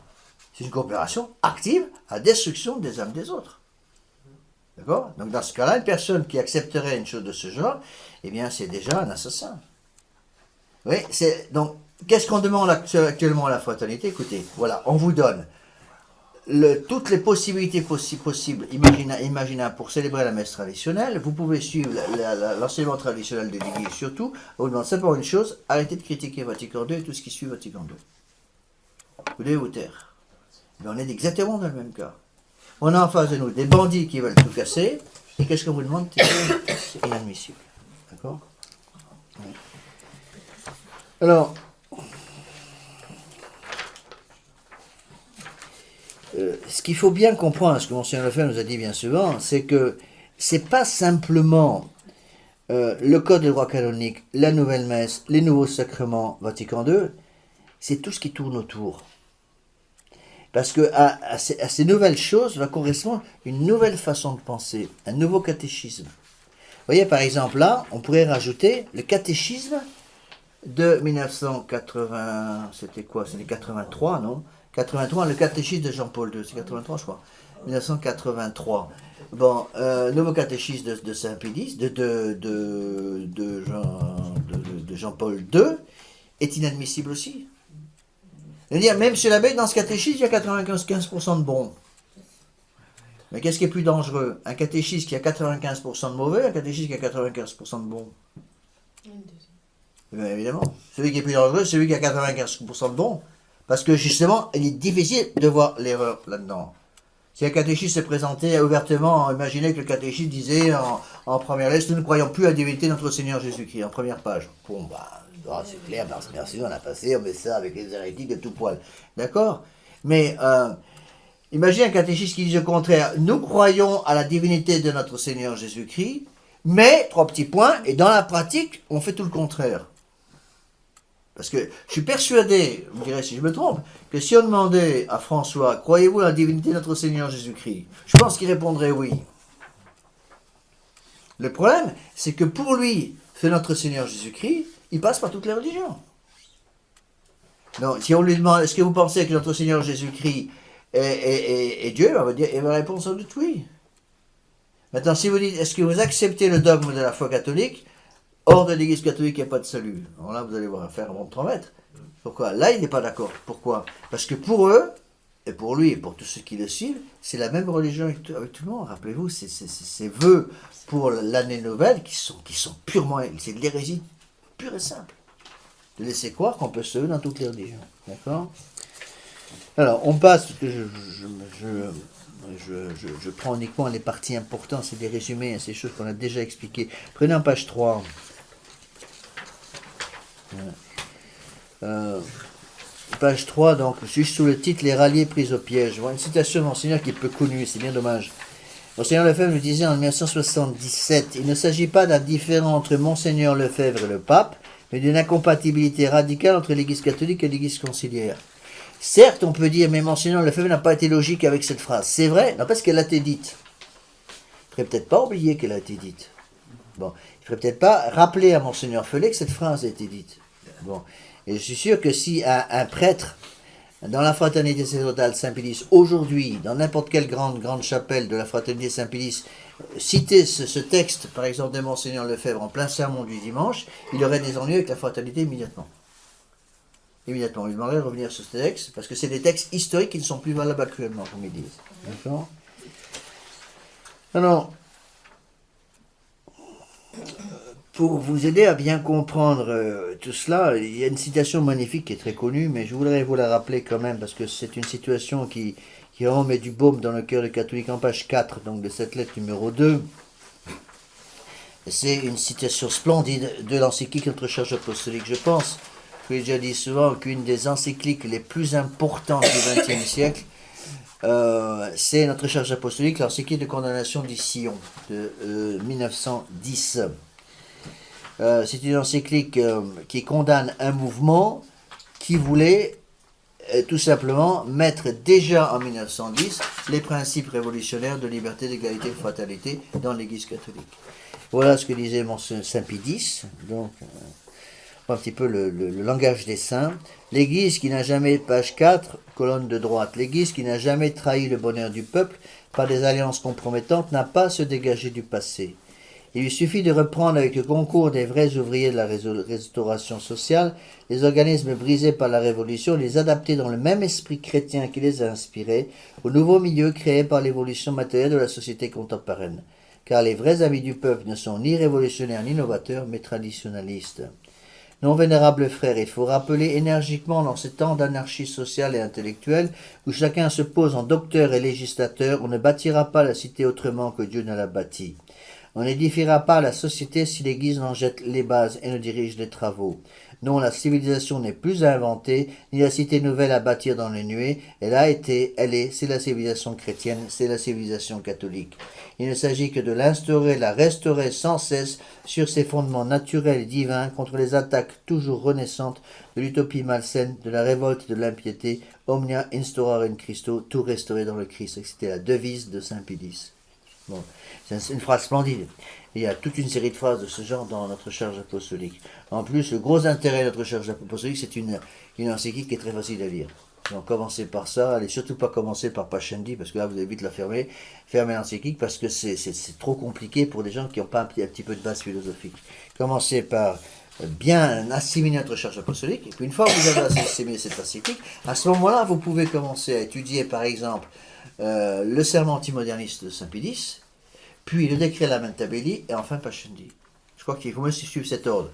Speaker 1: C'est une coopération active à la destruction des âmes des autres. D'accord? Donc dans ce cas-là, une personne qui accepterait une chose de ce genre, eh bien c'est déjà un assassin. Oui, donc qu'est-ce qu'on demande actuellement à la fraternité? Écoutez, voilà, on vous donne toutes les possibilités possibles, imaginables pour célébrer la messe traditionnelle. Vous pouvez suivre l'enseignement traditionnel de l'Église surtout. On vous demande simplement une chose, arrêtez de critiquer Vatican II et tout ce qui suit Vatican II. Vous devez vous taire. Mais on est exactement dans le même cas. On a en face de nous des bandits qui veulent tout casser, et qu'est-ce qu'on vous demande? C'est inadmissible. D'accord? Oui. Alors, ce qu'il faut bien comprendre, ce que Monseigneur Lefebvre nous a dit bien souvent, c'est que c'est pas simplement le code de droit canonique, la nouvelle messe, les nouveaux sacrements Vatican II, c'est tout ce qui tourne autour. Parce que à ces nouvelles choses va correspondre une nouvelle façon de penser, un nouveau catéchisme. Vous voyez, par exemple, là, on pourrait rajouter le catéchisme de 1980, c'était quoi? C'était 83, non? 83, le catéchisme de Jean-Paul II, c'est 83, je crois. 1983. Bon, nouveau catéchisme de Saint-Pédis, de Jean-Paul II, est inadmissible aussi. C'est-à-dire, même chez l'abbé, dans ce catéchisme, il y a 95% de bons. Mais qu'est-ce qui est plus dangereux? Un catéchisme qui a 95% de mauvais, un catéchisme qui a 95% de bons? Bien évidemment. Celui qui est plus dangereux, c'est celui qui a 95% de bons. Parce que justement, il est difficile de voir l'erreur là-dedans. Si un catéchisme s'est présenté ouvertement, imaginez que le catéchisme disait en première lettre, nous ne croyons plus à la divinité de notre Seigneur Jésus-Christ, en première page. Bon, c'est clair, merci, on a passé, on met ça avec les hérétiques de tout poil. D'accord? Mais imaginez un catéchisme qui dit au contraire, nous croyons à la divinité de notre Seigneur Jésus-Christ, mais, 3 petits points, et dans la pratique, on fait tout le contraire. Parce que je suis persuadé, vous me direz si je me trompe, que si on demandait à François, croyez-vous à la divinité de notre Seigneur Jésus-Christ? Je pense qu'il répondrait oui. Le problème, c'est que pour lui, c'est notre Seigneur Jésus-Christ, il passe par toutes les religions. Donc, si on lui demande, est-ce que vous pensez que notre Seigneur Jésus-Christ est Dieu? Il va répondre sans doute oui. Maintenant, si vous dites, est-ce que vous acceptez le dogme de la foi catholique? Hors de l'Église catholique, il n'y a pas de salut. Alors là, vous allez voir faire un bon 3 mètres. Pourquoi? Là, il n'est pas d'accord. Pourquoi? Parce que pour eux, et pour lui, et pour tous ceux qui le suivent, c'est la même religion avec tout le monde. Rappelez-vous, ces vœux pour l'année nouvelle qui sont purement... C'est de l'hérésie pure et simple. De laisser croire qu'on peut se sauver dans toutes les religions. D'accord? Alors, on passe, parce que je prends uniquement les parties importantes, c'est des résumés, ces choses qu'on a déjà expliquées. Prenez en page 3. Page 3, donc, juste sous le titre « Les ralliés pris au piège ». Voilà une citation de Monseigneur qui est peu connue, c'est bien dommage. Monseigneur Lefebvre me disait en 1977 « Il ne s'agit pas d'un différend entre Monseigneur Lefebvre et le pape, mais d'une incompatibilité radicale entre l'Église catholique et l'Église conciliaire. » Certes, on peut dire, mais Monseigneur Lefebvre n'a pas été logique avec cette phrase. C'est vrai, non, parce qu'elle a été dite. Il ne faudrait peut-être pas oublier qu'elle a été dite. Bon, il ne faudrait peut-être pas rappeler à Monseigneur Fellet que cette phrase a été dite. Bon, et je suis sûr que si un prêtre, dans la fraternité sacerdotale Saint-Pédis, aujourd'hui, dans n'importe quelle grande chapelle de la fraternité Saint-Pédis, citait ce texte, par exemple, de Monseigneur Lefebvre en plein sermon du dimanche, il aurait des ennuis avec la fraternité immédiatement. Immédiatement, il demanderait de revenir sur ce texte, parce que c'est des textes historiques qui ne sont plus valables actuellement, comme ils disent. D'accord? Alors, pour vous aider à bien comprendre tout cela, il y a une citation magnifique qui est très connue, mais je voudrais vous la rappeler quand même, parce que c'est une situation qui vraiment met du baume dans le cœur des catholiques, en page 4, donc de cette lettre numéro 2. C'est une citation splendide de l'encyclique Notre Charge Apostolique, je pense. J'ai déjà dit souvent qu'une des encycliques les plus importantes du XXe siècle, c'est notre Charge Apostolique, l'encyclique de condamnation du Sillon de 1910. C'est une encyclique qui condamne un mouvement qui voulait tout simplement mettre déjà en 1910 les principes révolutionnaires de liberté, d'égalité, de fraternité dans l'Église catholique. Voilà ce que disait Monseigneur Saint-Pédis. Donc, un petit peu le langage des saints. L'Église qui n'a jamais, page 4, colonne de droite, l'Église qui n'a jamais trahi le bonheur du peuple par des alliances compromettantes n'a pas à se dégager du passé. Il lui suffit de reprendre avec le concours des vrais ouvriers de la restauration sociale les organismes brisés par la Révolution et les adapter dans le même esprit chrétien qui les a inspirés au nouveau milieu créé par l'évolution matérielle de la société contemporaine. Car les vrais amis du peuple ne sont ni révolutionnaires ni novateurs, mais traditionnalistes. Non, vénérables frères, il faut rappeler énergiquement dans ces temps d'anarchie sociale et intellectuelle où chacun se pose en docteur et législateur, on ne bâtira pas la cité autrement que Dieu ne l'a bâtie. On n'édifiera pas la société si l'Église n'en jette les bases et ne dirige les travaux. Non, la civilisation n'est plus à inventer, ni la cité nouvelle à bâtir dans les nuées. Elle a été, elle est, c'est la civilisation chrétienne, c'est la civilisation catholique. Il ne s'agit que de l'instaurer, la restaurer sans cesse sur ses fondements naturels et divins contre les attaques toujours renaissantes de l'utopie malsaine, de la révolte de l'impiété, omnia instaurare in Christo, tout restaurer dans le Christ. C'était la devise de Saint Pie. Bon, c'est une phrase splendide. Il y a toute une série de phrases de ce genre dans notre charge apostolique. En plus, le gros intérêt de notre charge apostolique, c'est une encyclique qui est très facile à lire. Donc commencez par ça, allez surtout pas commencer par Pascendi, parce que là vous allez vite la fermer. Fermez l'encyclique parce que c'est trop compliqué pour des gens qui n'ont pas un petit peu de base philosophique. Commencez par bien assimiler notre charge apostolique, et puis une fois que vous avez assimilé cette encyclique, à ce moment-là, vous pouvez commencer à étudier par exemple le serment antimoderniste de Saint Pie, puis le décret Lamentabili, et enfin Pascendi. Je crois qu'il faut même suivre cet ordre.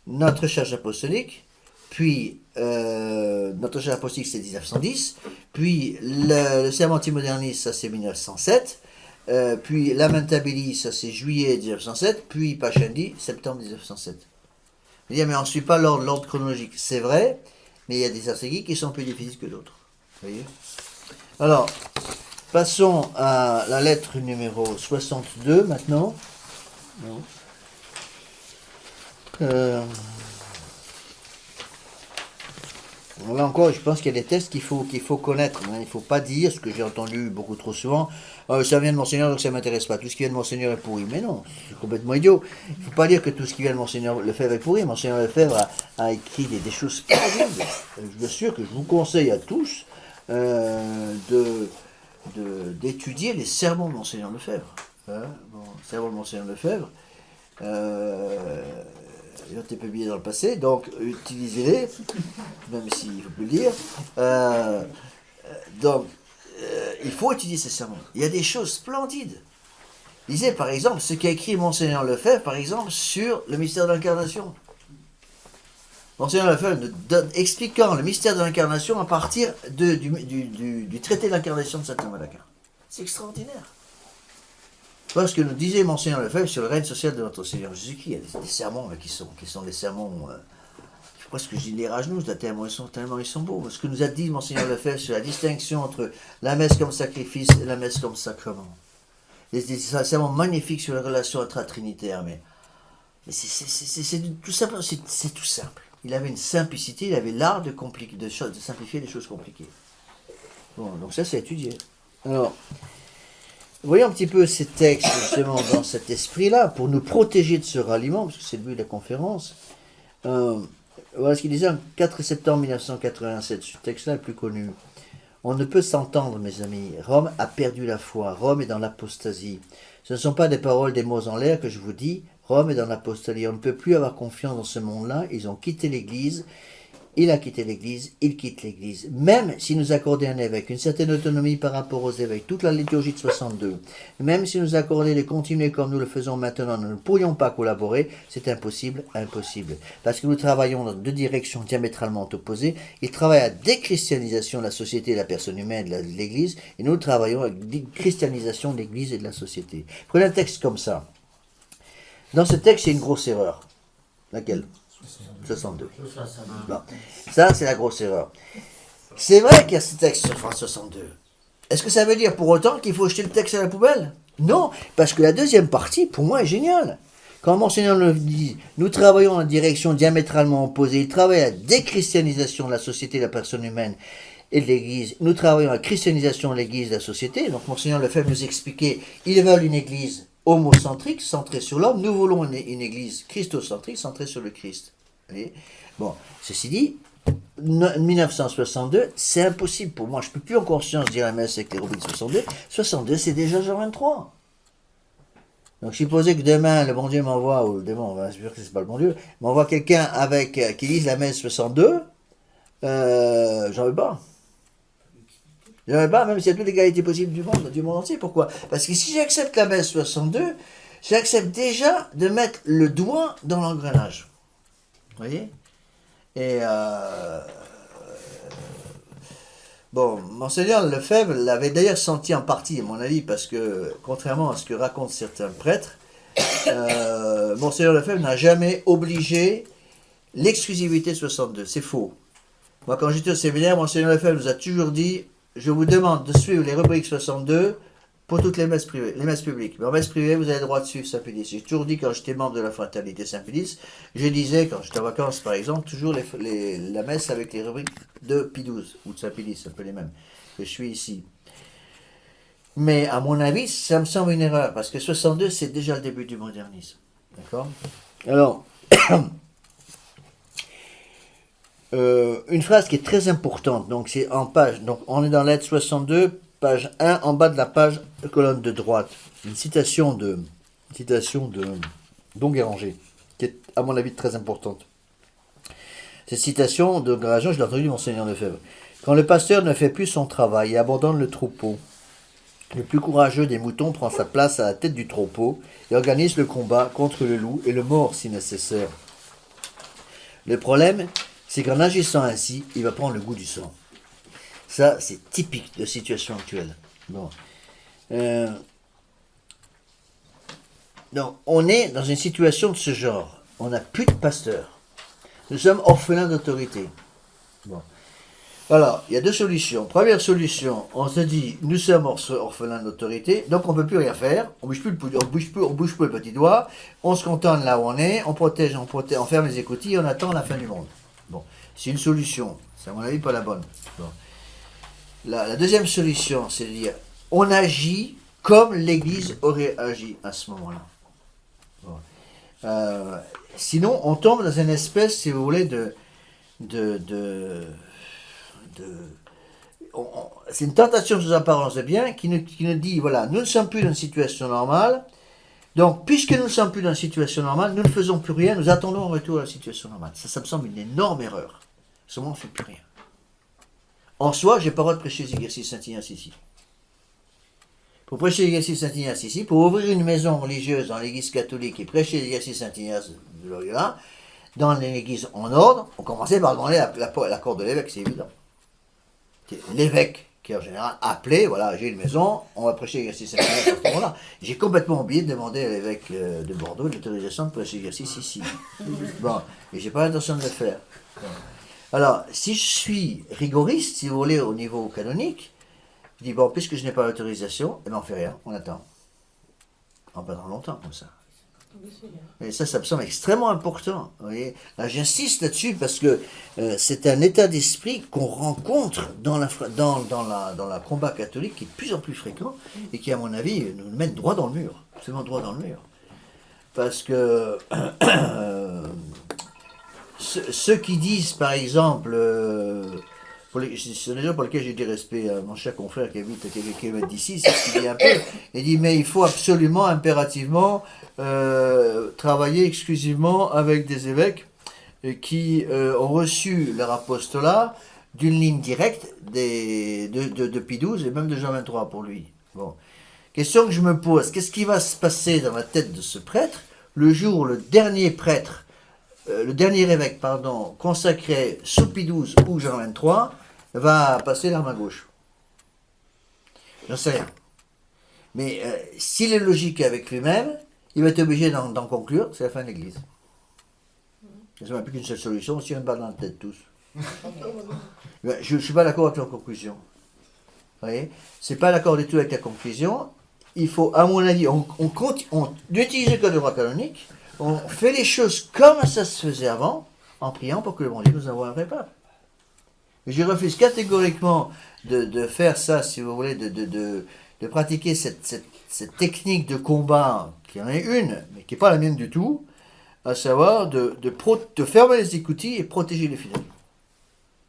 Speaker 1: Notre charge apostolique, puis notre charge apostolique c'est 1910, puis le serment antimoderniste ça c'est 1907, puis Lamentabili ça c'est juillet 1907, puis Pascendi septembre 1907. Je veux dire, mais on ne suit pas l'ordre chronologique, c'est vrai, mais il y a des encycliques qui sont plus difficiles que d'autres. Vous voyez ? Alors, passons à la lettre numéro 62 maintenant. Là encore, je pense qu'il y a des textes qu'il faut connaître. Il ne faut pas dire ce que j'ai entendu beaucoup trop souvent. Ça vient de Monseigneur, donc ça ne m'intéresse pas. Tout ce qui vient de Monseigneur est pourri. Mais non, c'est complètement idiot. Il ne faut pas dire que tout ce qui vient de Monseigneur Lefebvre est pourri. Monseigneur Lefebvre a écrit des choses terribles. Je suis sûr que je vous conseille à tous d'étudier les sermons de Monseigneur Lefebvre. Sermons de Monseigneur Lefebvre. Ils ont été publiés dans le passé, donc utilisez-les, même s'il ne faut plus le dire. Il faut étudier ces sermons. Il y a des choses splendides. Lisez par exemple ce qu'a écrit Monseigneur Lefebvre, par exemple, sur le mystère de l'incarnation. Monseigneur Lefebvre expliquant le mystère de l'incarnation à partir du traité de l'incarnation de saint Thomas d'Aquin. C'est extraordinaire. Parce que nous disait Monseigneur Lefebvre sur le règne social de notre Seigneur Jésus-Christ, il y a des sermons là, qui sont des sermons, presque je les à genoux, tellement ils sont beaux. Ce que nous a dit Monseigneur Lefebvre sur la distinction entre la messe comme sacrifice et la messe comme sacrement. Des sermons magnifiques sur la relation intra-trinitaire, mais c'est tout simple, c'est tout simple. Il avait une simplicité, il avait l'art de simplifier les choses compliquées. Bon, donc ça c'est étudié. Alors, voyons un petit peu ces textes justement dans cet esprit-là, pour nous protéger de ce ralliement, parce que c'est le but de la conférence. Voilà ce qu'il disait en 4 septembre 1987, ce texte-là est le plus connu. On ne peut s'entendre, mes amis. Rome a perdu la foi. Rome est dans l'apostasie. Ce ne sont pas des paroles, des mots en l'air que je vous dis. Rome est dans l'apostasie. On ne peut plus avoir confiance dans ce monde-là. Ils ont quitté l'Église. Il a quitté l'Église, il quitte l'Église. Même si nous accordait un évêque une certaine autonomie par rapport aux évêques, toute la liturgie de 62, même si nous accordait de continuer comme nous le faisons maintenant, nous ne pourrions pas collaborer, c'est impossible. Parce que nous travaillons dans deux directions diamétralement opposées. Il travaille à la déchristianisation de la société et de la personne humaine de l'Église, et nous travaillons à la christianisation de l'Église et de la société. Prenez un texte comme ça. Dans ce texte, il y a une grosse erreur. Laquelle ? 62. Bon. Ça, c'est la grosse erreur. C'est vrai qu'il y a ce texte sur France 62. Est-ce que ça veut dire pour autant qu'il faut jeter le texte à la poubelle ? Non, parce que la deuxième partie, pour moi, est géniale. Quand Monseigneur nous dit, nous travaillons en direction diamétralement opposée, il travaille à la déchristianisation de la société, de la personne humaine et de l'Église. Nous travaillons à la christianisation de l'Église, de la société. Donc Monseigneur Lefebvre nous expliquait, ils veulent une Église homocentrique, centrée sur l'homme. Nous voulons une Église christocentrique, centrée sur le Christ. Vous voyez. Bon, ceci dit, 1962, c'est impossible pour moi. Je ne peux plus en conscience dire la messe avec les rubriques 62. 62, c'est déjà Jean 23. Donc, supposez que demain, le bon Dieu m'envoie, ou le démon, on va se dire que c'est pas le bon Dieu, m'envoie quelqu'un avec qui lise la messe 62, j'en veux pas. J'en veux pas, même s'il y a toute l'égalité possible du monde entier. Pourquoi? Parce que si j'accepte la messe 62, j'accepte déjà de mettre le doigt dans l'engrenage. Vous voyez? Et bon, Monseigneur Lefebvre l'avait d'ailleurs senti en partie, à mon avis, parce que, contrairement à ce que racontent certains prêtres, Monseigneur Lefebvre n'a jamais obligé l'exclusivité 62. C'est faux. Moi, quand j'étais au séminaire, Monseigneur Lefebvre nous a toujours dit, je vous demande de suivre les rubriques 62 pour toutes les messes privées, les messes publiques. Mais en messe privée, vous avez le droit de suivre Saint-Pédis. J'ai toujours dit, quand j'étais membre de la fraternité Saint-Pédis, je disais, quand j'étais en vacances par exemple, toujours la messe avec les rubriques de Pie XII, ou de Saint-Pédis, un peu les mêmes, que je suis ici. Mais à mon avis, ça me semble une erreur, parce que 62, c'est déjà le début du modernisme. D'accord? Alors, une phrase qui est très importante, donc c'est en page, donc on est dans lettre 62, page 1, en bas de la page, colonne de droite. Une citation de Don Guéranger, qui est à mon avis très importante. Cette citation de Guéranger, je l'ai entendue de Monseigneur Lefebvre. Quand le pasteur ne fait plus son travail et abandonne le troupeau, le plus courageux des moutons prend sa place à la tête du troupeau et organise le combat contre le loup et le mord si nécessaire. Le problème, c'est qu'en agissant ainsi, il va prendre le goût du sang. Ça, c'est typique de la situation actuelle. Bon. Donc, on est dans une situation de ce genre. On n'a plus de pasteur. Nous sommes orphelins d'autorité. Bon. Alors, il y a deux solutions. Première solution, on se dit, nous sommes orphelins d'autorité, donc on ne peut plus rien faire. On bouge plus le petit doigt. On se contente là où on est. On protège, on ferme les écoutilles. On attend la fin du monde. Bon, c'est une solution. C'est à mon avis pas la bonne. Bon. La deuxième solution, c'est de dire, on agit comme l'Église aurait agi à ce moment-là. Bon. Sinon, on tombe dans une espèce, si vous voulez, c'est une tentation sous apparence de bien qui nous dit, voilà, nous ne sommes plus dans une situation normale, donc puisque nous ne sommes plus dans une situation normale, nous ne faisons plus rien, nous attendons un retour à la situation normale. Ça me semble une énorme erreur. À ce moment, on ne fait plus rien. En soi, j'ai pas le droit de prêcher l'exercice Saint-Ignace ici. Pour prêcher l'exercice Saint-Ignace ici, pour ouvrir une maison religieuse dans l'église catholique et prêcher l'exercice Saint-Ignace de Loyola, dans l'église en ordre, on commençait par demander l'accord de l'évêque, c'est évident. L'évêque, qui est en général appelé, voilà, j'ai une maison, on va prêcher l'exercice Saint-Ignace à ce moment-là. J'ai complètement oublié de demander à l'évêque de Bordeaux l'autorisation de prêcher l'exercice ici. Bon, et j'ai pas l'intention de le faire. Bon. Alors, si je suis rigoriste, si vous voulez, au niveau canonique, je dis, bon, puisque je n'ai pas l'autorisation, eh bien, on fait rien, on attend. On pendant longtemps, comme ça. Et ça me semble extrêmement important. Vous voyez. Là, j'insiste là-dessus parce que c'est un état d'esprit qu'on rencontre dans la combat catholique qui est de plus en plus fréquent et qui, à mon avis, nous mène droit dans le mur. Absolument droit dans le mur. Parce que ceux qui disent, par exemple, c'est des gens pour lesquels j'ai du respect, mon cher confrère qui habite à quelques kilomètres d'ici, c'est ce qu'il dit un peu. Il dit, mais il faut absolument, impérativement, travailler exclusivement avec des évêques qui ont reçu leur apostolat d'une ligne directe de Pie XII et même de Jean 23 pour lui. Bon. Question que je me pose, qu'est-ce qui va se passer dans la tête de ce prêtre le jour où le dernier prêtre, le dernier évêque, consacré sous Pie XII ou Jean 23, va passer l'arme à gauche? J'en sais rien. Mais s'il est logique avec lui-même, il va être obligé d'en conclure, c'est la fin de l'Église. Il n'y a plus qu'une seule solution, si on me bat dans la tête tous. Je ne suis pas d'accord avec la conclusion. Vous voyez? Je ne suis pas d'accord du tout avec la conclusion. Il faut, à mon avis, on utilise le code de droit canonique, on fait les choses comme ça se faisait avant, en priant pour que le bon Dieu nous envoie un vrai pape. Je refuse catégoriquement de faire ça, si vous voulez, de pratiquer cette technique de combat, qui en est une, mais qui n'est pas la mienne du tout, à savoir de fermer les écoutilles et protéger les fidèles.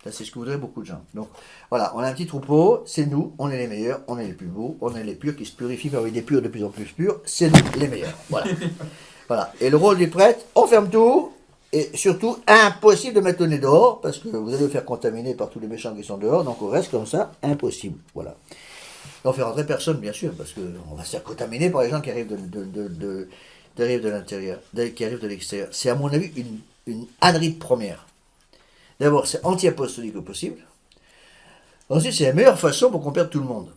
Speaker 1: Ça, c'est ce que voudraient beaucoup de gens. Donc, voilà, on a un petit troupeau, c'est nous, on est les meilleurs, on est les plus beaux, on est les purs qui se purifient parmi des purs de plus en plus purs, c'est nous les meilleurs. Voilà. Voilà. Et le rôle du prêtre, on ferme tout, et surtout, impossible de mettre le nez dehors, parce que vous allez vous faire contaminer par tous les méchants qui sont dehors, donc on reste comme ça, impossible. Voilà. Et on fait rentrer personne, bien sûr, parce qu'on va se faire contaminer par les gens qui arrivent de l'intérieur, qui arrivent de l'extérieur. C'est à mon avis une ânerie de première. D'abord, c'est anti-apostolique au possible. Ensuite, c'est la meilleure façon pour qu'on perde tout le monde.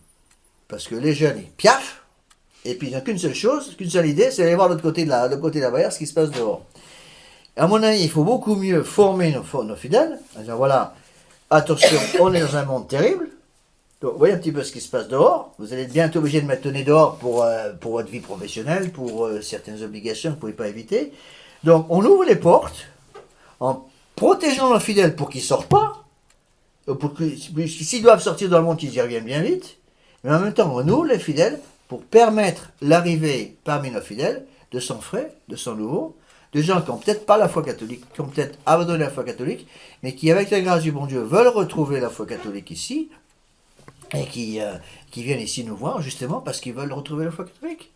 Speaker 1: Parce que les jeunes, ils piaffent, et puis ils n'ont qu'une seule chose, qu'une seule idée, c'est d'aller voir l'autre côté de la barrière, ce qui se passe dehors. À mon avis, il faut beaucoup mieux former nos fidèles, en disant, voilà, attention, on est dans un monde terrible, donc voyez un petit peu ce qui se passe dehors, vous allez être bientôt obligé de mettre le nez dehors pour votre vie professionnelle, pour certaines obligations que vous ne pouvez pas éviter. Donc, on ouvre les portes, en protégeant nos fidèles pour qu'ils ne sortent pas, s'ils doivent sortir dans le monde, qu'ils y reviennent bien vite, mais en même temps, on ouvre les fidèles pour permettre l'arrivée parmi nos fidèles de sang frais, de sang nouveau, de gens qui n'ont peut-être pas la foi catholique, qui ont peut-être abandonné la foi catholique, mais qui, avec la grâce du bon Dieu, veulent retrouver la foi catholique ici, et qui viennent ici nous voir, justement, parce qu'ils veulent retrouver la foi catholique.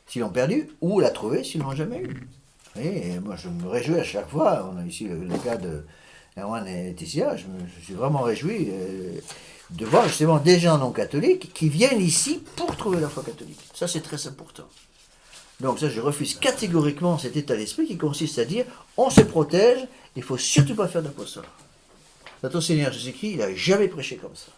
Speaker 1: S'ils l'ont perdue, ou la trouver s'ils ne l'ont jamais eue. Et moi, je me réjouis à chaque fois. On a ici le cas de Erwan et Laetitia. Je suis vraiment réjoui de voir justement des gens non catholiques qui viennent ici pour trouver la foi catholique. Ça, c'est très important. Donc ça, je refuse catégoriquement cet état d'esprit qui consiste à dire on se protège, il ne faut surtout pas faire d'apostolat. Notre Seigneur Jésus-Christ, il n'a jamais prêché comme ça.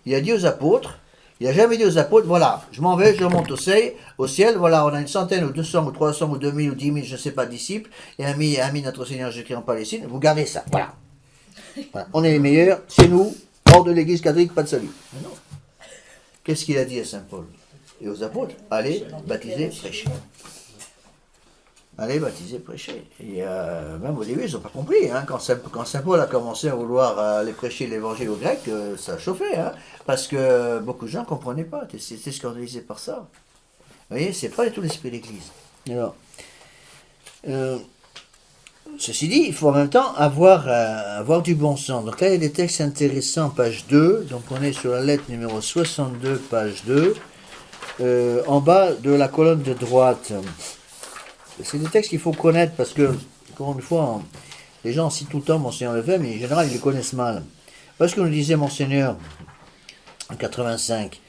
Speaker 1: Il a dit aux apôtres, il n'a jamais dit aux apôtres, voilà, je m'en vais, je remonte au ciel, voilà, on a 100 ou 200 ou 300 ou 2000 ou 10 000, je ne sais pas, disciples, et un mis notre Seigneur Jésus-Christ en Palestine, vous gardez ça, voilà. Voilà. On est les meilleurs, c'est nous, hors de l'église catholique, pas de salut. Mais non. Qu'est-ce qu'il a dit à Saint Paul et aux apôtres? Allez, baptisez, prêchez. Allez, baptiser, prêcher. Et même au début, ils n'ont pas compris. Hein. Quand Saint Paul a commencé à vouloir aller prêcher l'évangile aux Grecs, ça a chauffé. Hein, parce que beaucoup de gens ne comprenaient pas. C'était scandalisé par ça. Vous voyez, c'est pas du tout l'esprit de l'Église. Alors, ceci dit, il faut en même temps avoir du bon sens. Donc là, il y a des textes intéressants, page 2. Donc on est sur la lettre numéro 62, page 2. En bas de la colonne de droite. C'est des textes qu'il faut connaître parce que, encore une fois, les gens citent tout le temps Monseigneur Lefebvre, mais en général, ils le connaissent mal. Parce que nous disait Monseigneur en 85,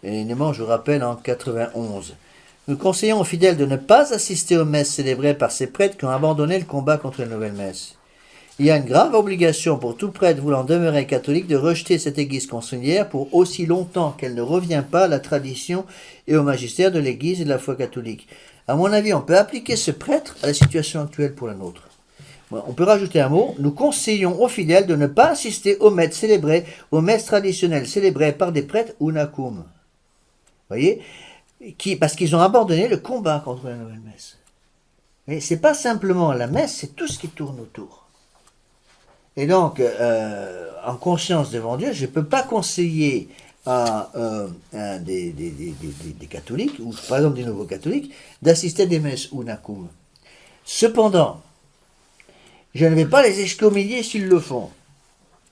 Speaker 1: et il est mort, je vous rappelle, en 91. Nous conseillons aux fidèles de ne pas assister aux messes célébrées par ces prêtres qui ont abandonné le combat contre les nouvelles messes. Il y a une grave obligation pour tout prêtre voulant demeurer catholique de rejeter cette église conciliaire pour aussi longtemps qu'elle ne revient pas à la tradition et au magistère de l'église et de la foi catholique. À mon avis, on peut appliquer ce prêtre à la situation actuelle pour la nôtre. On peut rajouter un mot. Nous conseillons aux fidèles de ne pas assister aux messes célébrées, aux messes traditionnelles célébrées par des prêtres unakum. Vous voyez, parce qu'ils ont abandonné le combat contre la nouvelle messe. Mais c'est pas simplement la messe, c'est tout ce qui tourne autour. Et donc, en conscience devant Dieu, je ne peux pas conseiller à des catholiques, ou par exemple des nouveaux catholiques, d'assister à des messes unakum. Cependant, je ne vais pas les excommunier s'ils le font. Vous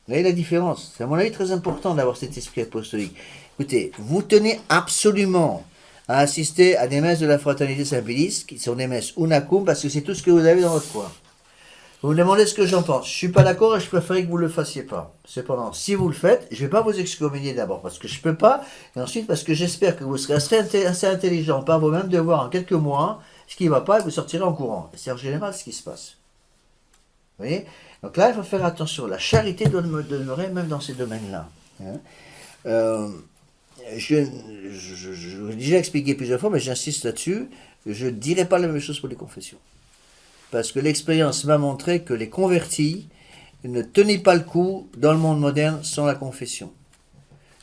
Speaker 1: voyez la différence? C'est à mon avis très important d'avoir cet esprit apostolique. Écoutez, vous tenez absolument à assister à des messes de la Fraternité Saint-Pédis, qui sont des messes unakum, parce que c'est tout ce que vous avez dans votre coin. Vous me demandez ce que j'en pense. Je ne suis pas d'accord et je préférerais que vous ne le fassiez pas. Cependant, si vous le faites, je ne vais pas vous excommunier d'abord parce que je ne peux pas, et ensuite parce que j'espère que vous serez assez intelligent par vous-même de voir en quelques mois ce qui ne va pas et vous sortirez en courant. C'est en général ce qui se passe. Vous voyez? Donc là, il faut faire attention. La charité doit demeurer même dans ces domaines-là. Je l'ai déjà expliqué plusieurs fois, mais j'insiste là-dessus. Je ne dirai pas la même chose pour les confessions. Parce que l'expérience m'a montré que les convertis ne tenaient pas le coup dans le monde moderne sans la confession.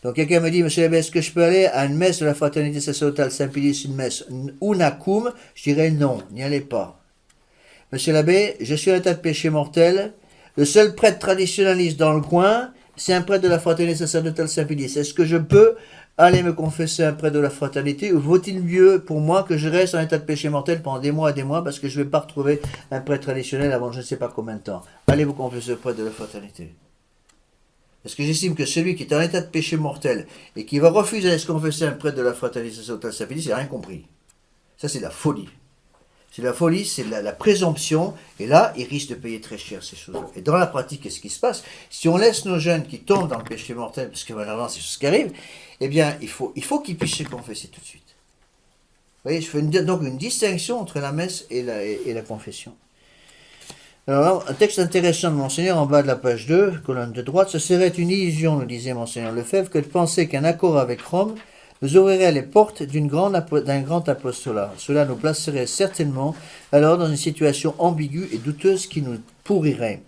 Speaker 1: Donc quelqu'un me dit, monsieur l'abbé, est-ce que je peux aller à une messe de la Fraternité Sacerdotale Saint-Pédis, une messe unakum? Je dirais non, n'y allez pas. Monsieur l'abbé, je suis en état de péché mortel, le seul prêtre traditionnaliste dans le coin c'est un prêtre de la fraternité sacerdotale Saint-Pédis. Est-ce que je peux aller me confesser un prêtre de la fraternité ou vaut-il mieux pour moi que je reste en état de péché mortel pendant des mois et des mois parce que je ne vais pas retrouver un prêtre traditionnel avant je ne sais pas combien de temps? Allez vous confesser au prêtre de la fraternité. Parce que j'estime que celui qui est en état de péché mortel et qui va refuser d'aller se confesser un prêtre de la fraternité sacerdotale Saint-Pédis, il n'a rien compris. Ça, c'est la folie. C'est la folie, c'est la présomption, et là, ils risquent de payer très cher ces choses. Et dans la pratique, qu'est-ce qui se passe? Si on laisse nos jeunes qui tombent dans le péché mortel, parce que malheureusement, c'est ce qui arrive, eh bien, il faut qu'ils puissent se confesser tout de suite. Vous voyez, je fais donc une distinction entre la messe et la confession. Alors là, un texte intéressant de Monseigneur en bas de la page 2, colonne de droite, ce serait une illusion, nous disait Monseigneur Lefebvre, que de penser qu'un accord avec Rome nous ouvrirait les portes d'un grand apostolat. Cela nous placerait certainement alors dans une situation ambiguë et douteuse qui nous pourrirait.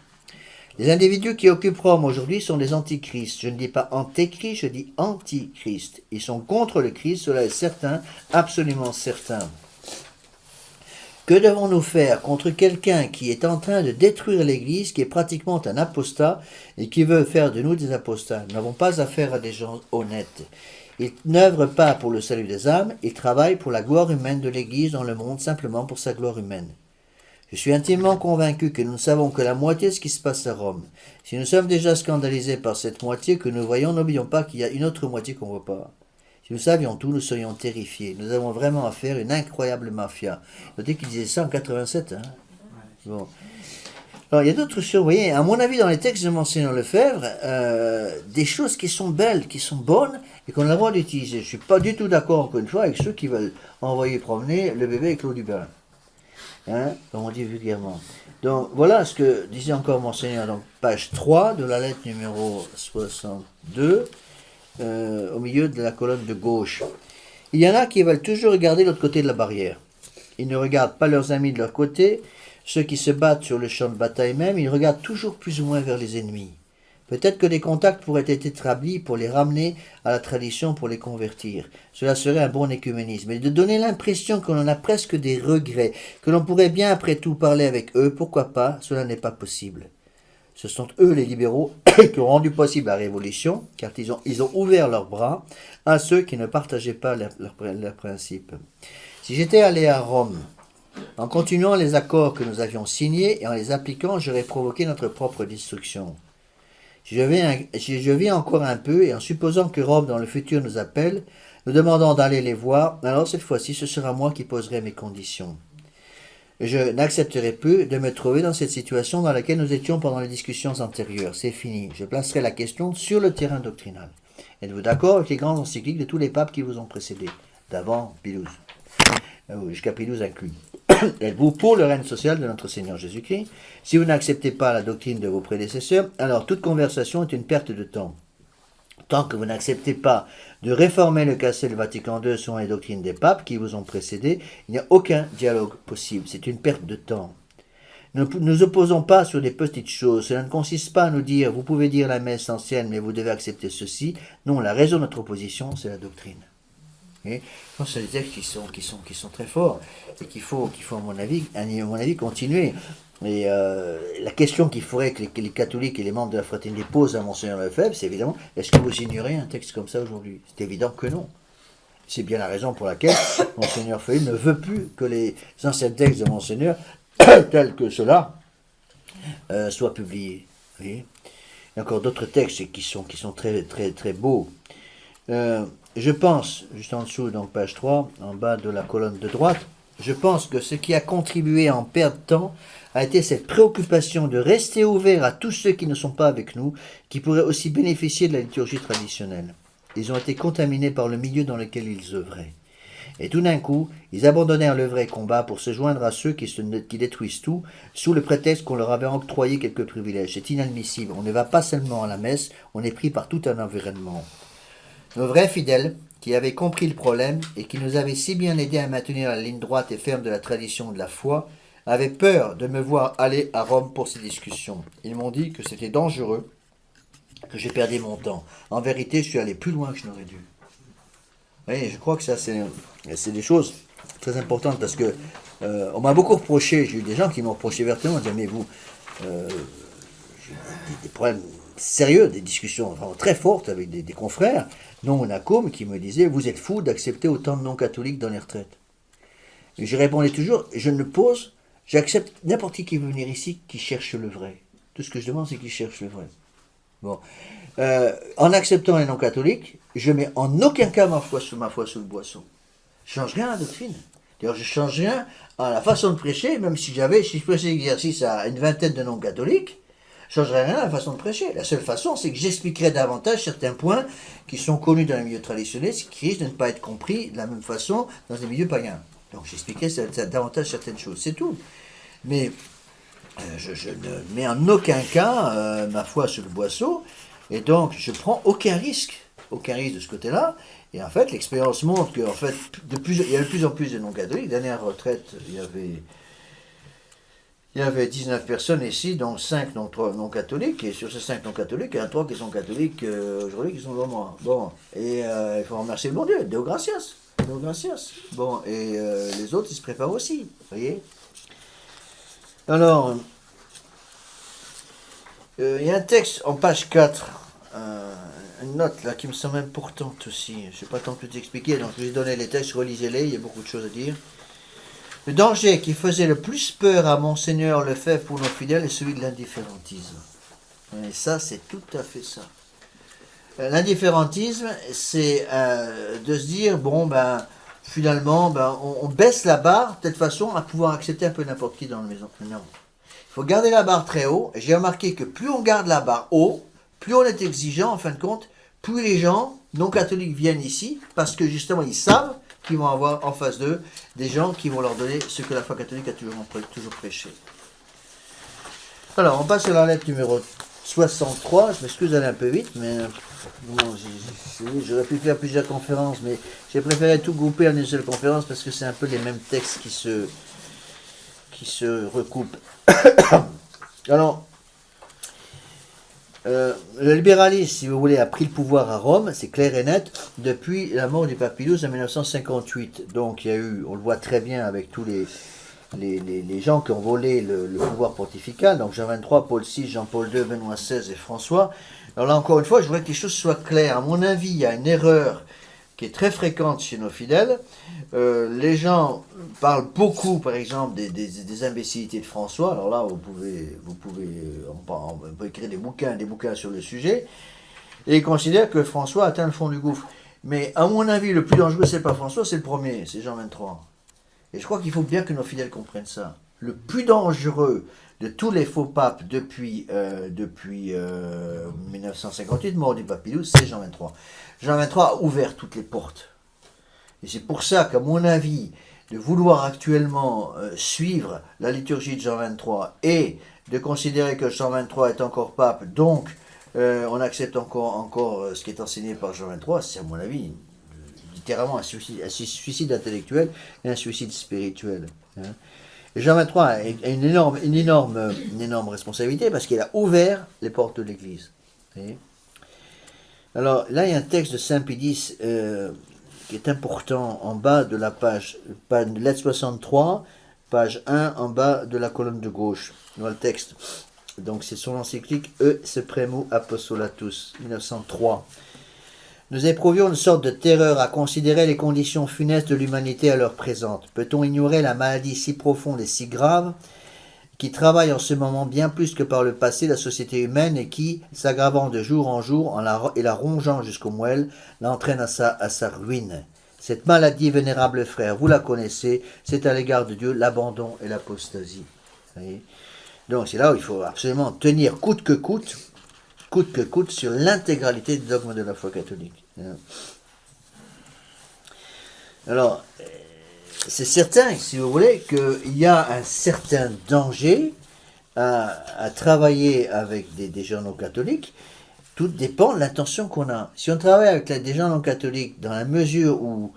Speaker 1: Les individus qui occupent Rome aujourd'hui sont des antichrists. Je ne dis pas antéchrist, je dis antichrist. Ils sont contre le Christ, cela est certain, absolument certain. Que devons-nous faire contre quelqu'un qui est en train de détruire l'Église, qui est pratiquement un apostat et qui veut faire de nous des apostats? Nous n'avons pas affaire à des gens honnêtes. Il n'œuvre pas pour le salut des âmes, il travaille pour la gloire humaine de l'Église dans le monde, simplement pour sa gloire humaine. Je suis intimement convaincu que nous ne savons que la moitié de ce qui se passe à Rome. Si nous sommes déjà scandalisés par cette moitié que nous voyons, n'oublions pas qu'il y a une autre moitié qu'on ne voit pas. Si nous savions tout, nous serions terrifiés. Nous avons vraiment affaire à une incroyable mafia. Notez qu'il disait ça en 87. Hein. Bon. Alors, il y a d'autres choses, vous voyez, à mon avis, dans les textes de Monseigneur Lefebvre, des choses qui sont belles, qui sont bonnes, et qu'on a le droit d'utiliser. Je ne suis pas du tout d'accord, encore une fois, avec ceux qui veulent envoyer promener le bébé avec l'eau du bain. Hein, comme on dit vulgairement. Donc, voilà ce que disait encore Monseigneur, donc, page 3 de la lettre numéro 62, au milieu de la colonne de gauche. Il y en a qui veulent toujours regarder l'autre côté de la barrière. Ils ne regardent pas leurs amis de leur côté. Ceux qui se battent sur le champ de bataille même, ils regardent toujours plus ou moins vers les ennemis. Peut-être que des contacts pourraient être établis pour les ramener à la tradition, pour les convertir. Cela serait un bon écuménisme. Et de donner l'impression que l'on a presque des regrets, que l'on pourrait bien après tout parler avec eux, pourquoi pas, cela n'est pas possible. Ce sont eux les libéraux qui ont rendu possible la révolution, car ils ont ouvert leurs bras à ceux qui ne partageaient pas leurs principes. Si j'étais allé à Rome, en continuant les accords que nous avions signés et en les appliquant, j'aurais provoqué notre propre destruction. Si je vis encore un peu, et en supposant que Rome dans le futur nous appelle, nous demandant d'aller les voir, alors cette fois-ci ce sera moi qui poserai mes conditions. Je n'accepterai plus de me trouver dans cette situation dans laquelle nous étions pendant les discussions antérieures. C'est fini. Je placerai la question sur le terrain doctrinal. Êtes-vous d'accord avec les grandes encycliques de tous les papes qui vous ont précédé, d'avant Pie XII, jusqu'à Pie XII inclus? Êtes-vous pour le règne social de notre Seigneur Jésus-Christ? Si vous n'acceptez pas la doctrine de vos prédécesseurs, alors toute conversation est une perte de temps. Tant que vous n'acceptez pas de réformer le Concile Vatican II selon les doctrines des papes qui vous ont précédé, il n'y a aucun dialogue possible. C'est une perte de temps. Ne nous opposons pas sur des petites choses. Cela ne consiste pas à nous dire, vous pouvez dire la messe ancienne, mais vous devez accepter ceci. Non, la raison de notre opposition, c'est la doctrine. Et je pense que c'est des textes qui sont très forts et qu'il faut à mon avis continuer. Et la question qu'il faudrait que les catholiques et les membres de la fraternité posent à Monseigneur Lefebvre, c'est évidemment, est-ce que vous ignorez un texte comme ça aujourd'hui? C'est évident que non. C'est bien la raison pour laquelle Monseigneur Feuille ne veut plus que les anciens textes de Monseigneur, tels que ceux-là, soient publiés. Vous voyez, il y a encore d'autres textes qui sont très, très, très beaux. Je pense, juste en dessous, donc page 3, en bas de la colonne de droite, je pense que ce qui a contribué à en perdre temps a été cette préoccupation de rester ouvert à tous ceux qui ne sont pas avec nous, qui pourraient aussi bénéficier de la liturgie traditionnelle. Ils ont été contaminés par le milieu dans lequel ils œuvraient. Et tout d'un coup, ils abandonnèrent le vrai combat pour se joindre à ceux qui détruisent tout, sous le prétexte qu'on leur avait octroyé quelques privilèges. C'est inadmissible. On ne va pas seulement à la messe, on est pris par tout un environnement. Nos vrais fidèles, qui avaient compris le problème et qui nous avaient si bien aidés à maintenir la ligne droite et ferme de la tradition de la foi, avaient peur de me voir aller à Rome pour ces discussions. Ils m'ont dit que c'était dangereux, que j'ai perdu mon temps. En vérité, je suis allé plus loin que je n'aurais dû. Oui, je crois que ça, c'est des choses très importantes parce que on m'a beaucoup reproché, j'ai eu des gens qui m'ont reproché vertement, en disant, mais vous, j'ai des problèmes sérieux, des discussions vraiment très fortes avec des confrères, non monacômes, qui me disaient, vous êtes fous d'accepter autant de non-catholiques dans les retraites. Et je répondais toujours, j'accepte n'importe qui veut venir ici, qui cherche le vrai. Tout ce que je demande, c'est qu'il cherche le vrai. Bon. En acceptant les non-catholiques, je mets en aucun cas ma foi sous le boisseau. Je change rien à la doctrine. D'ailleurs, je change rien à la façon de prêcher, même si je faisais l'exercice à une vingtaine de non-catholiques, je ne changerais rien à la façon de prêcher. La seule façon, c'est que j'expliquerai davantage certains points qui sont connus dans les milieux traditionnels, qui risquent de ne pas être compris de la même façon dans les milieux païens. Donc j'expliquerai davantage certaines choses, c'est tout. Mais je ne mets en aucun cas ma foi sur le boisseau, et donc je prends aucun risque de ce côté-là. Et en fait, l'expérience montre qu'en fait, il y a de plus en plus de non-catholiques. Dernière retraite, il y avait 19 personnes ici, dont 5 non-catholiques, et sur ces 5 non-catholiques, il y en a 3 qui sont catholiques aujourd'hui, qui sont devant moi. Bon, et il faut remercier le bon Dieu, Deo gratias. Bon, et les autres, ils se préparent aussi, vous voyez. Alors, il y a un texte en page 4, une note là qui me semble importante aussi. Je ne sais pas tant tout expliquer, donc je vais donner les textes, relisez-les, il y a beaucoup de choses à dire. Le danger qui faisait le plus peur à Monseigneur Lefebvre pour nos fidèles est celui de l'indifférentisme. Et ça, c'est tout à fait ça. L'indifférentisme, c'est de se dire, bon, ben, finalement, ben, on baisse la barre de telle façon à pouvoir accepter un peu n'importe qui dans la maison. Non. Il faut garder la barre très haut. Et j'ai remarqué que plus on garde la barre haut, plus on est exigeant, en fin de compte, plus les gens non catholiques viennent ici, parce que justement, ils savent qu'ils vont avoir en face d'eux des gens qui vont leur donner ce que la foi catholique a toujours prêché. Alors, on passe à la lettre numéro 63. Je m'excuse d'aller un peu vite, mais bon, j'aurais pu faire plusieurs conférences, mais j'ai préféré tout grouper en une seule conférence parce que c'est un peu les mêmes textes qui se recoupent. Alors, le libéralisme, si vous voulez, a pris le pouvoir à Rome, c'est clair et net, depuis la mort du pape Pie XII en 1958. Donc il y a eu, on le voit très bien avec tous les gens qui ont volé le pouvoir pontifical, donc Jean XXIII, Paul VI, Jean-Paul II, Benoît XVI et François. Alors là, encore une fois, je voudrais que les choses soient claires. À mon avis, il y a une erreur qui est très fréquente chez nos fidèles. Les gens parlent beaucoup, par exemple, des imbécilités de François. Alors là, vous pouvez écrire des bouquins sur le sujet. Et ils considèrent que François atteint le fond du gouffre. Mais à mon avis, le plus dangereux, c'est pas François, c'est le premier, c'est Jean XXIII. Et je crois qu'il faut bien que nos fidèles comprennent ça. Le plus dangereux de tous les faux papes depuis 1958, mort du pape Pie XII, c'est Jean XXIII. Jean XXIII a ouvert toutes les portes. Et c'est pour ça qu'à mon avis, de vouloir actuellement suivre la liturgie de Jean XXIII et de considérer que Jean XXIII est encore pape, donc on accepte encore ce qui est enseigné par Jean XXIII, c'est à mon avis littéralement un suicide intellectuel et un suicide spirituel. Hein. Et Jean XXIII a une énorme responsabilité parce qu'il a ouvert les portes de l'Église. Alors là, il y a un texte de Saint Pie X qui est important en bas de la page lettre 63, page 1, en bas de la colonne de gauche. Dans le texte. Donc c'est son encyclique E Supremo Apostolatus, 1903. Nous éprouvions une sorte de terreur à considérer les conditions funestes de l'humanité à l'heure présente. Peut-on ignorer la maladie si profonde et si grave qui travaille en ce moment bien plus que par le passé la société humaine et qui, s'aggravant de jour en jour et la rongeant jusqu'aux moelles, l'entraîne à sa ruine. Cette maladie, vénérable frère, vous la connaissez, c'est à l'égard de Dieu l'abandon et l'apostasie. Donc c'est là où il faut absolument tenir coûte que coûte sur l'intégralité des dogmes de la foi catholique. Alors, c'est certain, si vous voulez, qu'il y a un certain danger à travailler avec des gens non catholiques. Tout dépend de l'intention qu'on a. Si on travaille avec des gens non catholiques dans la mesure où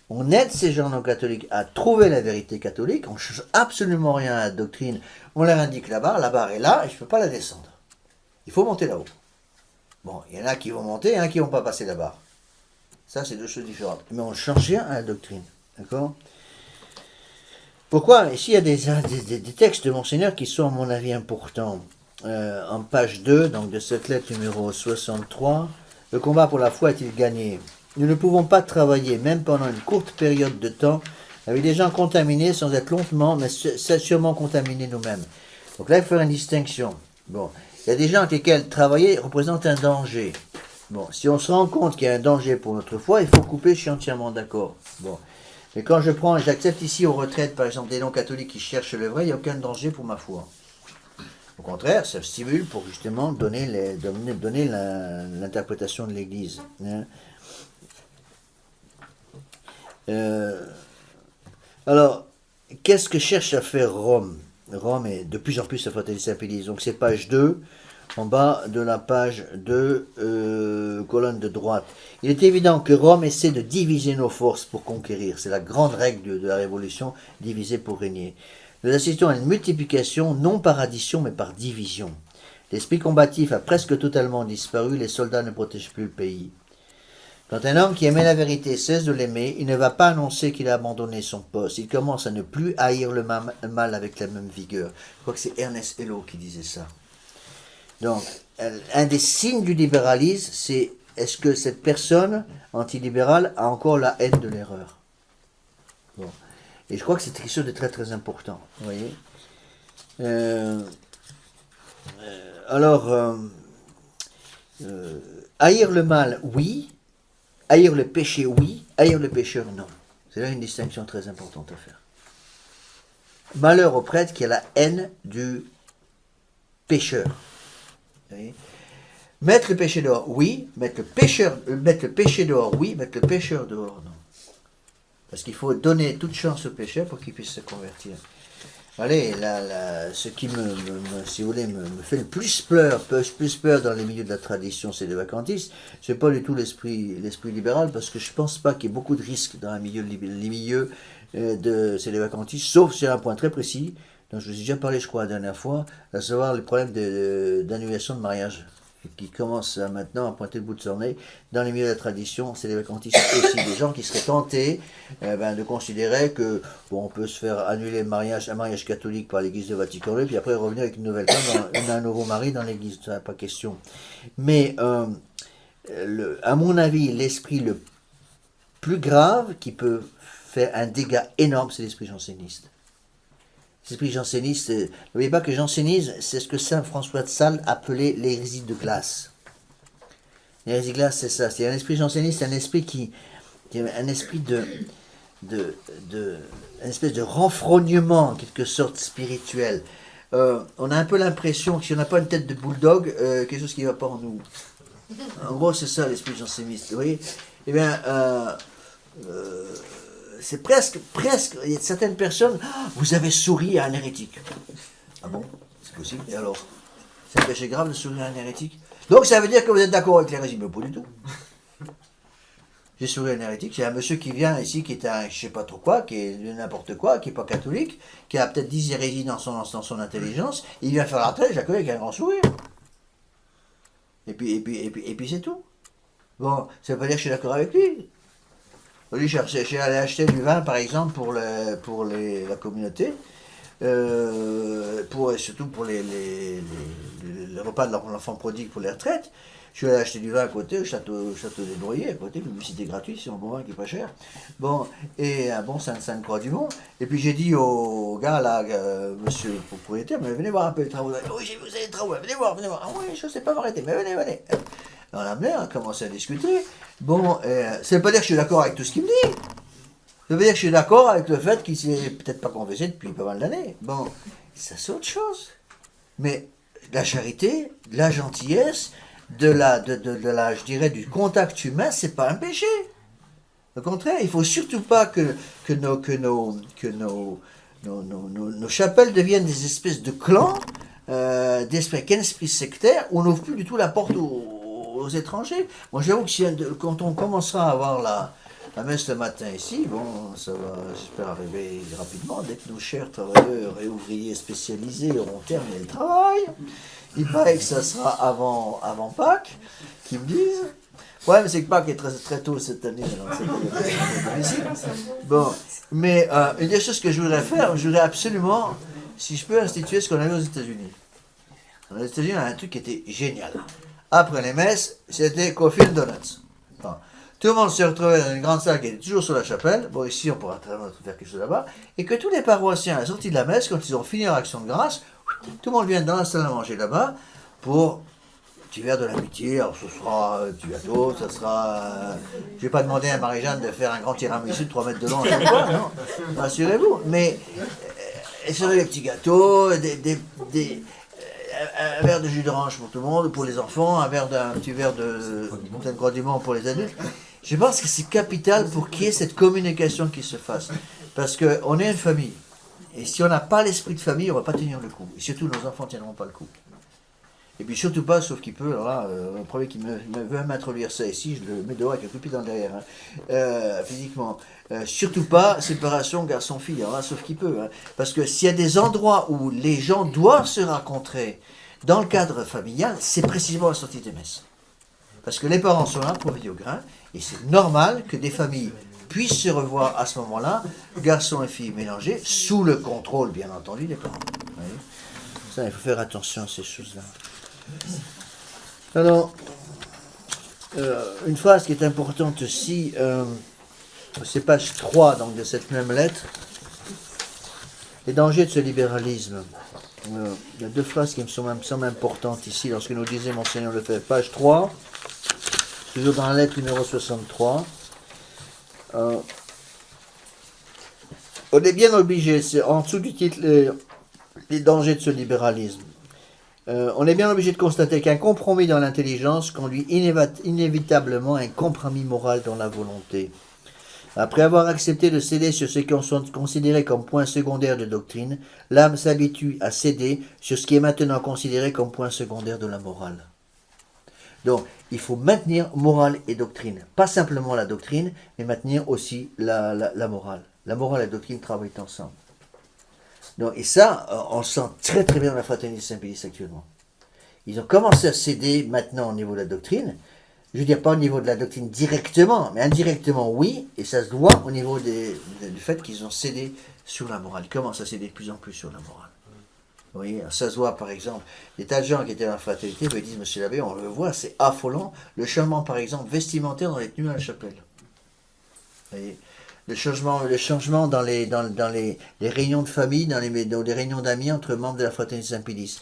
Speaker 1: on aide ces gens non catholiques à trouver la vérité catholique, on ne change absolument rien à la doctrine, on leur indique la barre est là et je ne peux pas la descendre. Il faut monter là-haut. Bon, il y en a qui vont monter et il y en a qui ne vont pas passer la barre. Ça, c'est deux choses différentes. Mais on ne change rien à la doctrine. D'accord ? Pourquoi ? Ici, il y a des textes de Monseigneur qui sont, à mon avis, importants. en page 2, donc de cette lettre numéro 63, le combat pour la foi est-il gagné? Nous ne pouvons pas travailler, même pendant une courte période de temps, avec des gens contaminés sans être longuement, mais sûrement contaminés nous-mêmes. Donc là, il faut faire une distinction. Bon, il y a des gens avec lesquels travailler représente un danger. Bon, si on se rend compte qu'il y a un danger pour notre foi, il faut couper, je suis entièrement d'accord. Bon, mais quand j'accepte ici aux retraites, par exemple, des non-catholiques qui cherchent le vrai, il n'y a aucun danger pour ma foi. Au contraire, ça stimule pour justement donner l'interprétation de l'Église. Hein. Alors, qu'est-ce que cherche à faire Rome? Rome est de plus en plus fraternise. Donc c'est page 2, en bas de la page 2, colonne de droite. Il est évident que Rome essaie de diviser nos forces pour conquérir. C'est la grande règle de la Révolution, diviser pour régner. Nous assistons à une multiplication, non par addition, mais par division. L'esprit combatif a presque totalement disparu, les soldats ne protègent plus le pays. Quand un homme qui aimait la vérité cesse de l'aimer, il ne va pas annoncer qu'il a abandonné son poste. Il commence à ne plus haïr le mal avec la même vigueur. Je crois que c'est Ernest Hello qui disait ça. Donc, un des signes du libéralisme, c'est est-ce que cette personne antilibérale a encore la haine de l'erreur? Bon. Et je crois que c'est quelque chose de très très important. Vous voyez alors, haïr le mal, oui. Haïr le péché, oui. Haïr le pécheur, non. C'est là une distinction très importante à faire. Malheur au prêtre qui a la haine du pécheur. Vous voyez? Mettre le péché dehors, oui. Mettre le péché dehors, oui. Mettre le pécheur dehors, non. Parce qu'il faut donner toute chance au pécheur pour qu'il puisse se convertir. Allez, ce qui si vous voulez, me fait le plus peur dans les milieux de la tradition, c'est les vacantistes. C'est pas du tout l'esprit libéral, parce que je pense pas qu'il y ait beaucoup de risques dans les milieux de ces vacantistes, sauf sur un point très précis, dont je vous ai déjà parlé, je crois, la dernière fois, à savoir le problème d'annulation de mariage, qui commence maintenant à pointer le bout de son nez. Dans les milieux de la tradition, c'est les vacantistes aussi, des gens qui seraient tentés de considérer que on peut se faire annuler un mariage catholique par l'église de Vatican II, puis après revenir avec une nouvelle femme, un nouveau mari dans l'église, ça n'a pas question. Mais à mon avis, l'esprit le plus grave qui peut faire un dégât énorme, c'est l'esprit janséniste. L'esprit janséniste, n'oubliez pas que jansénisme, c'est ce que saint François de Sales appelait l'hérésie de glace. L'hérésie de glace, c'est ça. C'est un esprit janséniste, un esprit qui est un esprit une espèce de renfrognement, en quelque sorte, spirituel. On a un peu l'impression que si on n'a pas une tête de bulldog, quelque chose qui ne va pas en nous. En gros, c'est ça l'esprit janséniste. Vous voyez? Eh bien, c'est presque, il y a certaines personnes, vous avez souri à un hérétique. Ah bon? C'est possible. Et alors? C'est un péché grave de sourire à un hérétique? Donc ça veut dire que vous êtes d'accord avec l'hérésie? Mais pas du tout. J'ai souri à un hérétique. Il y a un monsieur qui vient ici, qui est un je sais pas trop quoi, qui est n'importe quoi, qui n'est pas catholique, qui a peut-être 10 hérésies dans son intelligence. Il vient faire la retraite, je l'accueille avec un grand sourire. Et puis c'est tout. Bon, ça veut pas dire que je suis d'accord avec lui. Lui, j'ai allé acheter du vin, par exemple, pour la communauté, surtout pour les repas de l'enfant prodigue pour les retraites. Je suis allé acheter du vin à côté, au château des Noyers, à côté, publicité gratuite, c'est un bon vin qui est pas cher. Bon, et un bon Sainte-Croix du Mont. Et puis j'ai dit au gars, là, monsieur le propriétaire, mais venez voir un peu les travaux. Oui, j'ai vu les travaux, venez voir. Ah oui, je ne sais pas m'arrêter, mais venez. On a amené, on a commencé à discuter. Bon, ça ne veut pas dire que je suis d'accord avec tout ce qu'il me dit. Ça veut dire que je suis d'accord avec le fait qu'il s'est peut-être pas confessé depuis pas mal d'années. Bon, ça c'est autre chose. Mais la charité, la gentillesse, je dirais, du contact humain, c'est pas un péché. Au contraire, il faut surtout pas que nos chapelles deviennent des espèces de clans, d'esprit sectaire, où on n'ouvre plus du tout la porte aux étrangers. Moi, j'avoue que quand on commencera à avoir la messe le matin ici, bon, ça va, j'espère, arriver rapidement, dès que nos chers travailleurs et ouvriers spécialisés auront terminé le travail. Il paraît que ça sera avant Pâques, qu'ils me disent. Ouais, mais c'est que Pâques est très, très tôt cette année, alors c'est difficile. Bon, mais une des choses que je voudrais faire, je voudrais absolument, si je peux, instituer ce qu'on a vu aux États-Unis. Aux États-Unis, on a un truc qui était génial. Après les messes, c'était Coffee and Donuts. Bon. Tout le monde se retrouvait dans une grande salle qui était toujours sur la chapelle. Bon, ici, on pourra faire quelque chose là-bas. Et que tous les paroissiens, à la sortie de la messe, quand ils ont fini leur action de grâce, tout le monde vient dans la salle à manger là-bas pour un petit verre de l'amitié. Alors, ce sera un petit gâteau, ça sera. Je vais pas demander à Marie-Jeanne de faire un grand tiramisu de 3 mètres de long à chaque fois, non. Rassurez-vous. Mais, ce sera des petits gâteaux, un verre de jus d'orange pour tout le monde, pour les enfants, un petit verre de condiment pour les adultes. Je pense que c'est capital pour qu'il y ait cette communication qui se fasse. Parce qu'on est une famille. Et si on n'a pas l'esprit de famille, on ne va pas tenir le coup. Et surtout, nos enfants ne tiendront pas le coup. Et puis surtout pas, sauf qu'il peut, alors là, le premier qui veut m'introduire ça ici, je le mets dehors avec un coup de pied dans le derrière, physiquement. Surtout pas séparation garçon-fille, alors là, sauf qu'il peut. Hein. Parce que s'il y a des endroits où les gens doivent se rencontrer dans le cadre familial, c'est précisément la sortie des messes. Parce que les parents sont là pour veiller au grain, et c'est normal que des familles puissent se revoir à ce moment-là, garçons et filles mélangés, sous le contrôle, bien entendu, des parents. Vous voyez ? Ça, il faut faire attention à ces choses-là. Alors, une phrase qui est importante aussi, c'est page 3 donc, de cette même lettre, les dangers de ce libéralisme. Il y a deux phrases qui me semblent importantes ici, lorsque nous disait Monseigneur Lefebvre, page 3, toujours dans la lettre numéro 63. On est bien obligé, c'est en dessous du titre, les dangers de ce libéralisme. On est bien obligé de constater qu'un compromis dans l'intelligence conduit inévitablement à un compromis moral dans la volonté. Après avoir accepté de céder sur ce qui sont considérés comme points secondaires de doctrine, l'âme s'habitue à céder sur ce qui est maintenant considéré comme point secondaire de la morale. Donc, il faut maintenir morale et doctrine. Pas simplement la doctrine, mais maintenir aussi la morale. La morale et la doctrine travaillent ensemble. Donc, et ça, on le sent très très bien dans la fraternité Saint-Pédis actuellement. Ils ont commencé à céder maintenant au niveau de la doctrine. Je veux dire pas au niveau de la doctrine directement, mais indirectement oui, et ça se voit au niveau du fait qu'ils ont cédé sur la morale. Ils commencent à céder de plus en plus sur la morale. Vous voyez, ça se voit par exemple, des tas de gens qui étaient dans la fraternité me disent, Monsieur l'abbé, on le voit, c'est affolant, le changement par exemple vestimentaire dans les tenues à la chapelle. Vous voyez, le changement dans les réunions de famille, dans les réunions d'amis entre membres de la fraternité Saint-Pédis.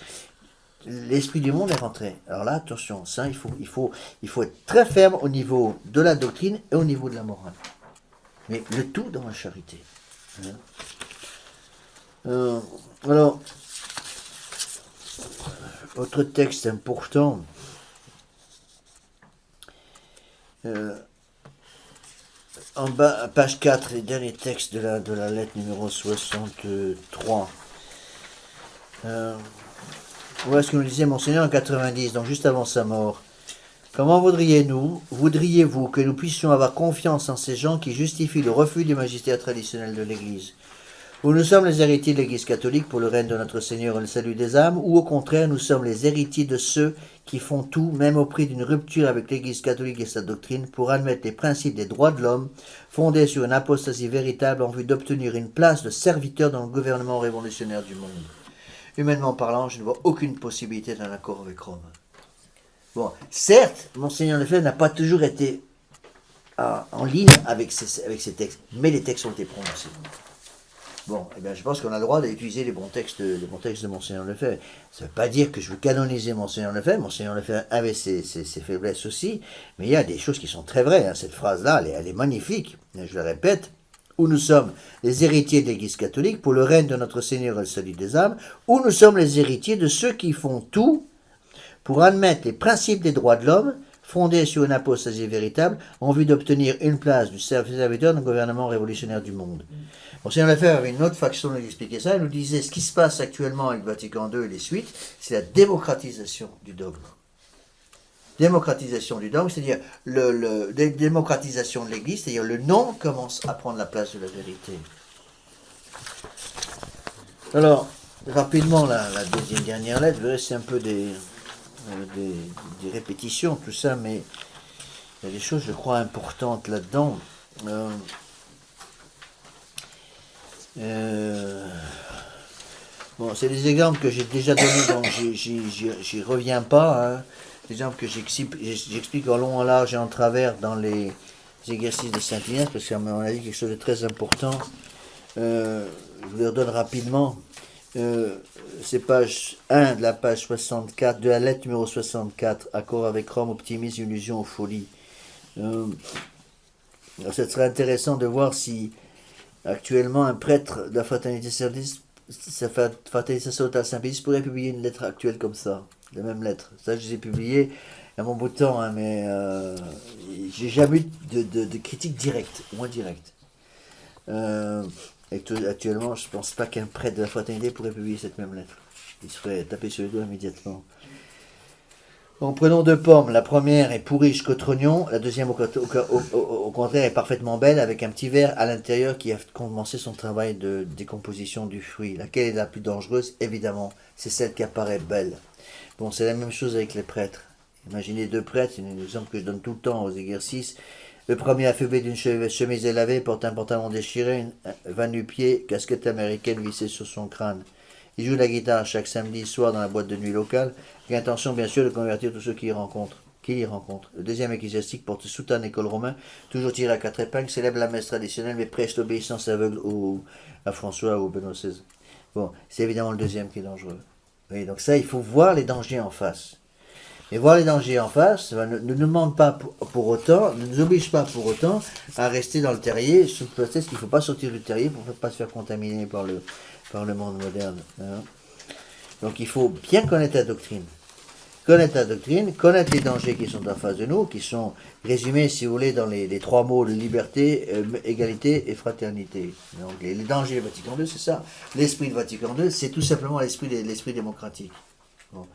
Speaker 1: L'esprit du monde est rentré. Alors là, attention, ça, il faut être très ferme au niveau de la doctrine et au niveau de la morale. Mais le tout dans la charité. Alors, autre texte important. En bas, page 4, les derniers textes de la lettre numéro 63. Voilà ce que nous disait Monseigneur en 90, donc juste avant sa mort. Comment voudriez-vous que nous puissions avoir confiance en ces gens qui justifient le refus du magistère traditionnel de l'Église? Ou nous sommes les héritiers de l'Église catholique pour le règne de notre Seigneur et le salut des âmes, ou au contraire nous sommes les héritiers de ceux qui font tout, même au prix d'une rupture avec l'Église catholique et sa doctrine, pour admettre les principes des droits de l'homme, fondés sur une apostasie véritable en vue d'obtenir une place de serviteur dans le gouvernement révolutionnaire du monde. Humainement parlant, je ne vois aucune possibilité d'un accord avec Rome. Bon, certes, Monseigneur Lefebvre n'a pas toujours été en ligne avec ces textes, mais les textes ont été prononcés. Bon, eh bien, je pense qu'on a le droit d'utiliser les bons textes de Monseigneur Lefebvre. Ça ne veut pas dire que je veux canoniser Monseigneur Lefebvre. Monseigneur Lefebvre avait ses faiblesses aussi, mais il y a des choses qui sont très vraies. Hein. Cette phrase-là, elle est magnifique. Je la répète. Où nous sommes les héritiers de l'Église catholique pour le règne de notre Seigneur et le salut des âmes, où nous sommes les héritiers de ceux qui font tout pour admettre les principes des droits de l'homme, fondés sur une apostasie véritable, en vue d'obtenir une place du serviteur dans le gouvernement révolutionnaire du monde. Monseigneur Lefebvre avait une autre façon de nous expliquer ça. Il nous disait ce qui se passe actuellement avec Vatican II et les suites, c'est la démocratisation du dogme. Démocratisation du dogme, c'est-à-dire démocratisation de l'Église, c'est-à-dire le non commence à prendre la place de la vérité. Alors, rapidement, la deuxième dernière lettre, c'est un peu des répétitions, tout ça, mais il y a des choses, je crois, importantes là-dedans. Bon, c'est des exemples que j'ai déjà donnés, donc j'y reviens pas. Hein. Des exemples que j'explique en long, en large et en travers dans les exercices de Saint-Ignace, parce qu'à mon avis, quelque chose de très important. Je vous les redonne rapidement. C'est page 1 de la page 64, de la lettre numéro 64, accord avec Rome, optimisme, illusion ou folie. Ce serait intéressant de voir si actuellement un prêtre de la fraternité sacerdotale Saint-Pédis pourrait publier une lettre actuelle comme ça, la même lettre. Ça, je les ai publiées à mon bout de temps, hein, mais j'ai jamais eu de critique directe, au moins directe. Actuellement, je ne pense pas qu'un prêtre de la fraternité pourrait publier cette même lettre. Il se ferait taper sur les doigts immédiatement. Donc, prenons deux pommes. La première est pourrie jusqu'au trognon. La deuxième, au contraire, est parfaitement belle, avec un petit verre à l'intérieur qui a commencé son travail de décomposition du fruit. Laquelle est la plus dangereuse? Évidemment, c'est celle qui apparaît belle. Bon, c'est la même chose avec les prêtres. Imaginez deux prêtres, c'est un exemple que je donne tout le temps aux exercices. Le premier affublé d'une chemise élavée, porte un pantalon déchiré, un nu-pied, casquette américaine vissée sur son crâne. Il joue la guitare chaque samedi soir dans la boîte de nuit locale, avec l'intention bien sûr de convertir tous ceux qui y rencontrent. Le deuxième ecclésiastique porte soutane et col romain, toujours tiré à quatre épingles, célèbre la messe traditionnelle, mais prêche l'obéissance aveugle à François ou Benoît XVI. Bon, c'est évidemment le deuxième qui est dangereux. Oui, donc ça, il faut voir les dangers en face. Et voir les dangers en face ne nous demande pas pour autant, ne nous oblige pas pour autant à rester dans le terrier, sous prétexte qu'il ne faut pas sortir du terrier pour ne pas se faire contaminer par le monde moderne. Hein. Donc il faut bien connaître la doctrine. Connaître les dangers qui sont en face de nous, qui sont résumés, si vous voulez, dans les trois mots de liberté, égalité et fraternité. Donc les dangers du Vatican II, c'est ça. L'esprit de Vatican II, c'est tout simplement l'esprit démocratique. Bon.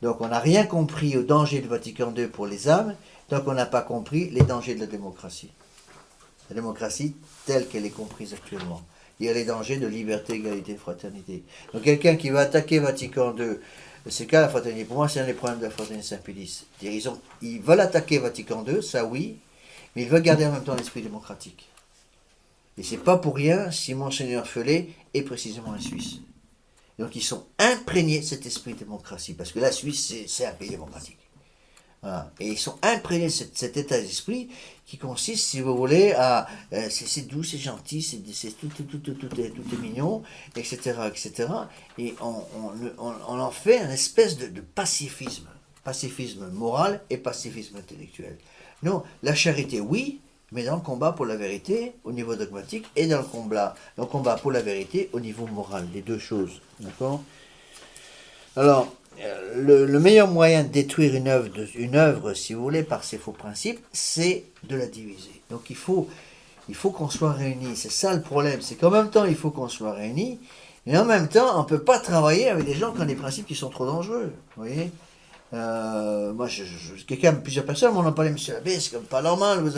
Speaker 1: Donc on n'a rien compris aux dangers du Vatican II pour les âmes, donc on n'a pas compris les dangers de la démocratie. La démocratie telle qu'elle est comprise actuellement. Il y a les dangers de liberté, égalité et fraternité. Donc quelqu'un qui va attaquer Vatican II, c'est qu'à la fraternité. Pour moi, c'est un des problèmes de la fraternité Saint-Pédis. Ils veulent attaquer Vatican II, ça oui, mais ils veulent garder en même temps l'esprit démocratique. Et c'est pas pour rien si Monseigneur Felet est précisément un Suisse. Donc ils sont imprégnés de cet esprit de démocratie, parce que la Suisse, c'est un pays démocratique. Voilà. Et ils sont imprégnés de cet état d'esprit qui consiste, si vous voulez, à c'est doux, c'est gentil, tout est mignon, etc., etc. Et on en fait une espèce de pacifisme moral et pacifisme intellectuel. Non, la charité, oui, mais dans le combat pour la vérité au niveau dogmatique et dans le combat pour la vérité au niveau moral, les deux choses. D'accord? Alors, le meilleur moyen de détruire une œuvre, si vous voulez, par ses faux principes, c'est de la diviser. Donc il faut qu'on soit réunis. C'est ça le problème, c'est qu'en même temps, il faut qu'on soit réunis, mais en même temps, on ne peut pas travailler avec des gens qui ont des principes qui sont trop dangereux. Vous voyez? Moi, plusieurs personnes m'en ont parlé, monsieur l'abbé, c'est comme pas normal, vous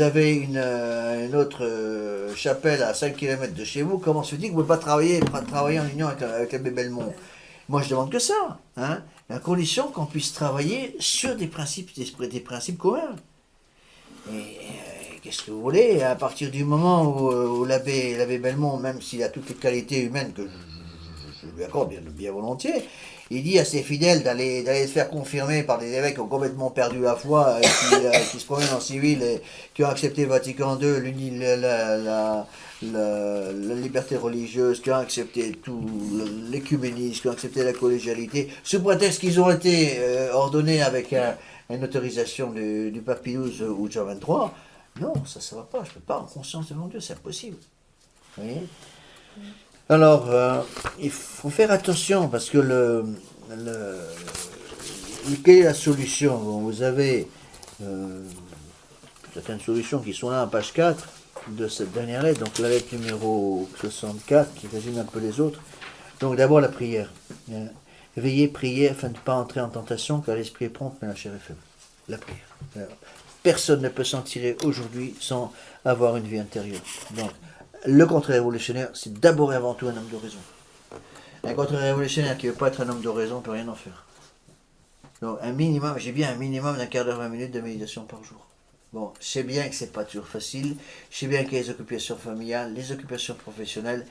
Speaker 1: avez une autre chapelle à 5 km de chez vous, comment se dit que vous ne pouvez pas travailler en union avec l'abbé Belmont? Moi, je demande que ça, hein, à condition qu'on puisse travailler sur des principes communs. Et qu'est-ce que vous voulez, à partir du moment où l'abbé Belmont, même s'il a toutes les qualités humaines que je lui accorde bien volontiers, il dit à ses fidèles d'aller se faire confirmer par des évêques qui ont complètement perdu la foi et qui se promènent en civil et qui ont accepté le Vatican II, la liberté religieuse, qui ont accepté tout l'écuménisme, qui ont accepté la collégialité, sous prétexte qu'ils ont été ordonnés avec une autorisation du pape Pie XII ou Jean XXIII. Non, ça ne va pas, je ne peux pas en conscience devant Dieu, c'est impossible. Vous voyez? Alors, il faut faire attention parce que quelle est la solution? Bon, vous avez certaines solutions qui sont là en page 4 de cette dernière lettre, donc la lettre numéro 64 qui résume un peu les autres. Donc d'abord la prière. Veillez, priez afin de ne pas entrer en tentation car l'esprit est prompt mais la chair est faible. La prière. Personne ne peut s'en tirer aujourd'hui sans avoir une vie intérieure. Donc, le contre-révolutionnaire, c'est d'abord et avant tout un homme de raison. Un contre-révolutionnaire qui ne veut pas être un homme de raison ne peut rien en faire. Donc, j'ai bien un minimum d'un quart d'heure, 20 minutes de méditation par jour. Bon, je sais bien que c'est pas toujours facile, je sais bien qu'il y a les occupations familiales, les occupations professionnelles,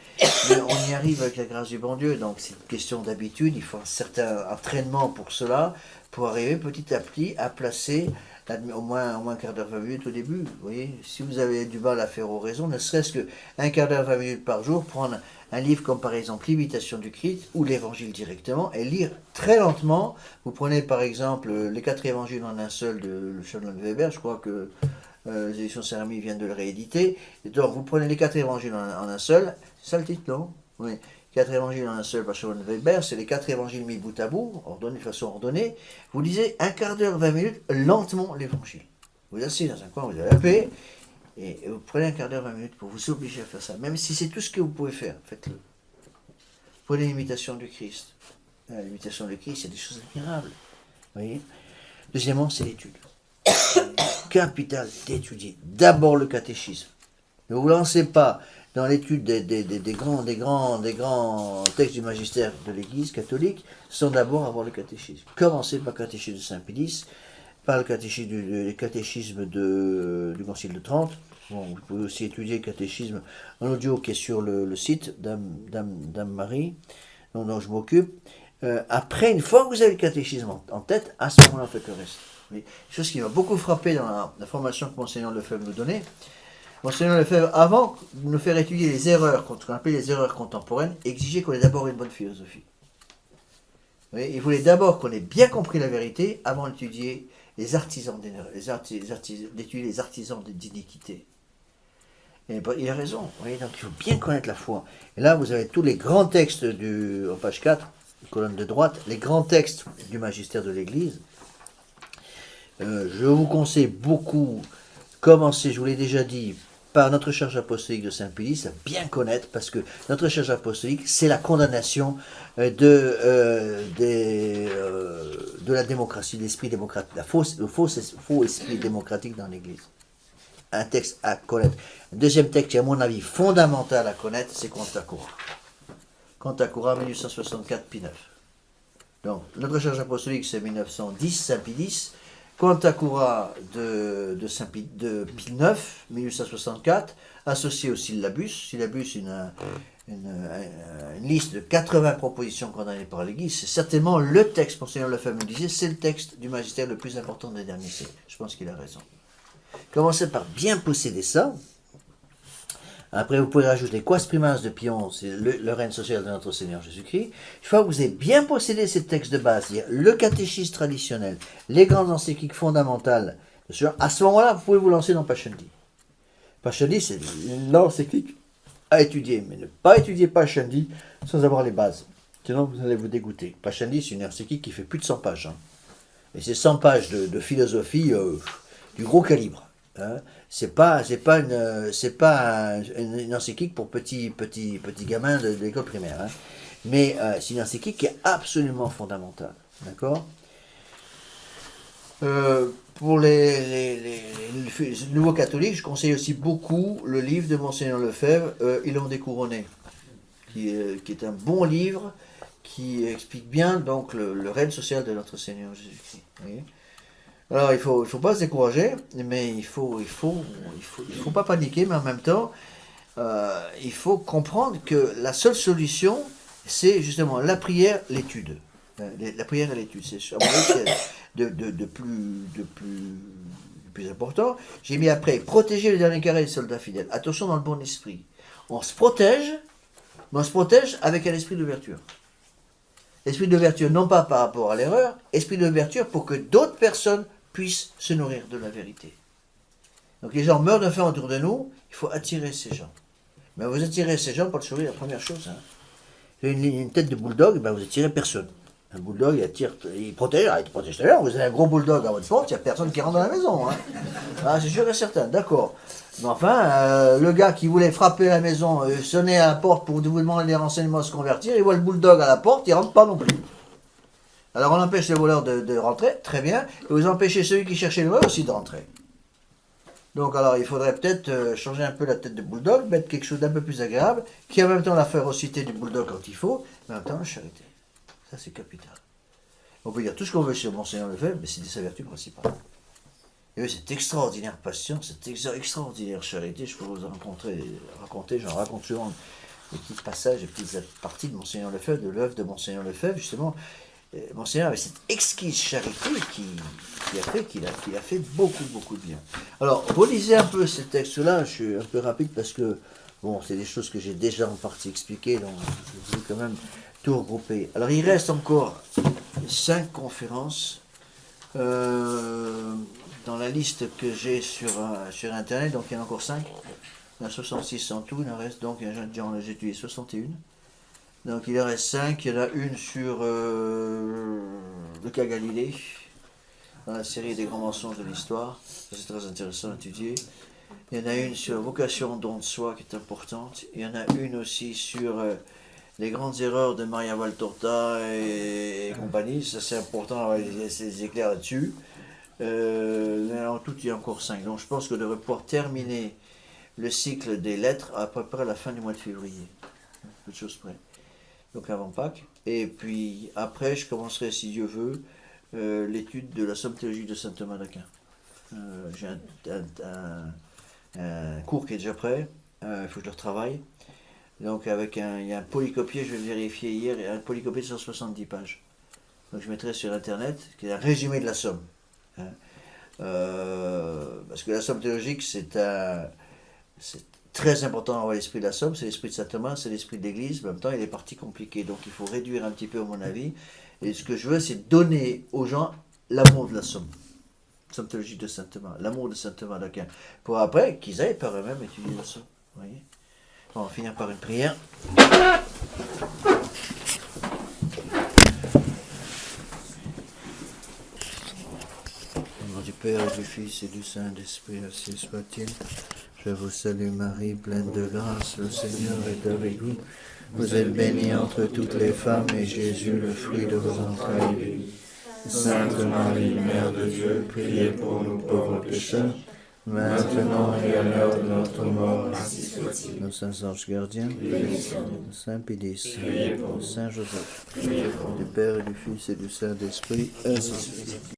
Speaker 1: mais on y arrive avec la grâce du bon Dieu, donc c'est une question d'habitude, il faut un certain entraînement pour cela, pour arriver petit à petit à placer au moins un quart d'heure, 20 minutes au début. Vous voyez, si vous avez du mal à faire oraison, ne serait-ce que un quart d'heure, 20 minutes par jour, prendre un livre comme par exemple l'Imitation du Christ ou l'Évangile directement et lire très lentement. Vous prenez par exemple les 4 évangiles en un seul de Charles Weber, je crois que les éditions Cérami viennent de le rééditer. Et donc vous prenez les 4 évangiles en un seul, c'est ça le titre, non? Oui. 4 évangiles en un seul par Charles Weber, c'est les 4 évangiles mis bout à bout, ordonnés de façon ordonnée. Vous lisez un quart d'heure, 20 minutes, lentement l'évangile. Vous asseyez dans un coin, vous avez la paix, et vous prenez un quart d'heure, 20 minutes pour vous obliger à faire ça. Même si c'est tout ce que vous pouvez faire, faites-le. Prenez l'imitation du Christ. L'imitation du Christ, c'est des choses admirables. Vous voyez. Deuxièmement, c'est l'étude. Capital d'étudier. D'abord le catéchisme. Ne vous lancez pas dans l'étude des grands textes du magistère de l'Église catholique sans d'abord avoir le catéchisme. Commencez par le catéchisme de Saint-Pédis, par le catéchisme du Concile de Trente. Bon, vous pouvez aussi étudier le catéchisme en audio qui est sur le site Dame Marie, dont je m'occupe. Après, une fois que vous avez le catéchisme en tête, à ce moment-là, faites le reste. Oui. Chose qui m'a beaucoup frappé dans la formation que Monseigneur Lefebvre nous donnait. Monseigneur Lefebvre, avant de nous faire étudier les erreurs, qu'on appelait les erreurs contemporaines, exigeait qu'on ait d'abord une bonne philosophie. Oui, il voulait d'abord qu'on ait bien compris la vérité avant d'étudier les artisans d'étudier les artisans d'iniquité. Et il a raison, oui, donc il faut bien connaître la foi. Et là, vous avez tous les grands textes en page 4, colonne de droite, les grands textes du magistère de l'Église. Je vous conseille beaucoup, commencer, je vous l'ai déjà dit, par notre charge apostolique de Saint-Pédis, à bien connaître, parce que notre charge apostolique, c'est la condamnation de la démocratie, de l'esprit démocratique, le faux esprit démocratique dans l'Église. Un texte à connaître. Un deuxième texte qui est à mon avis fondamental à connaître, c'est Conta-Coura. Conta-Coura, 1864, Pie IX. Donc, notre charge apostolique, c'est 1910, Saint-Pédis. Conta-Coura de Pie IX, 1864, associé au syllabus. Syllabus, une liste de 80 propositions condamnées par l'Église. C'est certainement le texte, Monseigneur Lefebvre me disait, c'est le texte du magistère le plus important des derniers siècles. Je pense qu'il a raison. Commencez par bien posséder ça. Après, vous pouvez rajouter Quas Primas de Pion, c'est le règne social de notre Seigneur Jésus-Christ. Une fois que vous avez bien possédé ces textes de base, c'est-à-dire le catéchisme traditionnel, les grandes encycliques fondamentales, à ce moment-là, vous pouvez vous lancer dans Pascendi. Pascendi, c'est l'encyclique à étudier, mais ne pas étudier Pascendi sans avoir les bases. Sinon, vous allez vous dégoûter. Pascendi, c'est une encyclique qui fait plus de 100 pages. Hein. Et c'est 100 pages de philosophie du gros calibre. Hein. C'est pas une encyclique pour petits gamins de l'école primaire. Hein. Mais c'est une encyclique qui est absolument fondamentale. D'accord. Pour les nouveaux catholiques, je conseille aussi beaucoup le livre de Monseigneur Lefebvre, Ils l'ont découronné, qui est un bon livre qui explique bien donc le règne social de notre Seigneur Jésus-Christ. Alors il faut pas se décourager, mais il faut pas paniquer, mais en même temps, il faut comprendre que la seule solution, c'est justement la prière, l'étude. La prière et l'étude, c'est de plus important. J'ai mis après, protéger le dernier carré des soldats fidèles. Attention dans le bon esprit. On se protège, mais on se protège avec un esprit d'ouverture. Esprit d'ouverture, non pas par rapport à l'erreur, esprit d'ouverture pour que d'autres personnes puissent se nourrir de la vérité. Donc les gens meurent de faim autour de nous, il faut attirer ces gens. Mais vous attirez ces gens pour le sourire, la première chose. Hein. Vous avez une tête de bulldog, ben vous attirez personne. Un bulldog, il protège très bien. Vous avez un gros bulldog à votre porte, il n'y a personne qui rentre dans la maison. Hein. Ah, c'est sûr et certain, d'accord. Mais enfin, le gars qui voulait frapper la maison, sonner à la porte pour vous demander des renseignements, se convertir, il voit le bulldog à la porte, il ne rentre pas non plus. Alors on empêche le voleur de rentrer, très bien, et vous empêchez celui qui cherchait le voleur aussi de rentrer. Donc alors il faudrait peut-être changer un peu la tête de bulldog, mettre quelque chose d'un peu plus agréable, qui a en même temps la férocité du bulldog quand il faut, mais en même temps la charité. Ça c'est capital. On peut dire tout ce qu'on veut sur Monseigneur Lefebvre, mais c'est sa vertu principale. Et oui, cette extraordinaire passion, cette extraordinaire charité, je peux vous raconter, j'en raconte souvent des petits passages, des petites parties de Monseigneur Lefebvre, de l'œuvre de Monseigneur Lefebvre, justement. Monseigneur avait cette exquise charité qu'il a fait beaucoup, beaucoup de bien. Alors, relisez un peu ces textes-là, je suis un peu rapide parce que, bon, c'est des choses que j'ai déjà en partie expliquées, donc je vais quand même tout regrouper. Alors, il reste encore 5 conférences dans la liste que j'ai sur Internet, donc il y en a encore 5. Il y en a 66 en tout, il en reste donc, j'ai étudié 61. Donc il en reste 5, il y en a une sur le cas Galilée, dans la série des grands mensonges de l'histoire, c'est très intéressant à étudier. Il y en a une sur la vocation don de soi qui est importante, il y en a une aussi sur les grandes erreurs de Maria Valtorta et compagnie, ça c'est important, il y a des éclairs là-dessus. En tout il y a encore 5, donc je pense que je devrais pouvoir terminer le cycle des lettres à peu près à la fin du mois de février, peu de choses près. Donc avant Pâques, et puis après je commencerai, si Dieu veut, l'étude de la somme théologique de saint Thomas d'Aquin. J'ai un cours qui est déjà prêt, il faut que je le retravaille. Donc il y a un polycopier, je vais le vérifier hier, il y a un polycopier de 170 pages. Donc je mettrai sur internet, qui est un résumé de la somme. Parce que la somme théologique, c'est très important d'avoir l'esprit de la somme, c'est l'esprit de saint Thomas, c'est l'esprit de l'Église, en même temps il est parti compliqué, donc il faut réduire un petit peu à mon avis, et ce que je veux c'est donner aux gens l'amour de la somme théologique de saint Thomas, l'amour de saint Thomas d'Aquin, pour après qu'ils aillent par eux-mêmes étudier la somme, vous voyez. Bon, on va finir par une prière. Au nom du Père et du Fils et du Saint-Esprit, ainsi soit-il. Je vous salue Marie, pleine de grâce, le Seigneur est avec vous. Vous êtes bénie entre toutes les femmes, et Jésus, le fruit de vos entrailles, est béni.
Speaker 2: Sainte Marie, Mère de Dieu, priez pour nous pauvres pécheurs, maintenant et à l'heure de notre mort, ainsi soit-il.
Speaker 1: Nos saints anges gardiens, Saint Pédis, Saint Joseph, du Père et du Fils et du Saint-Esprit, ainsi soit-il.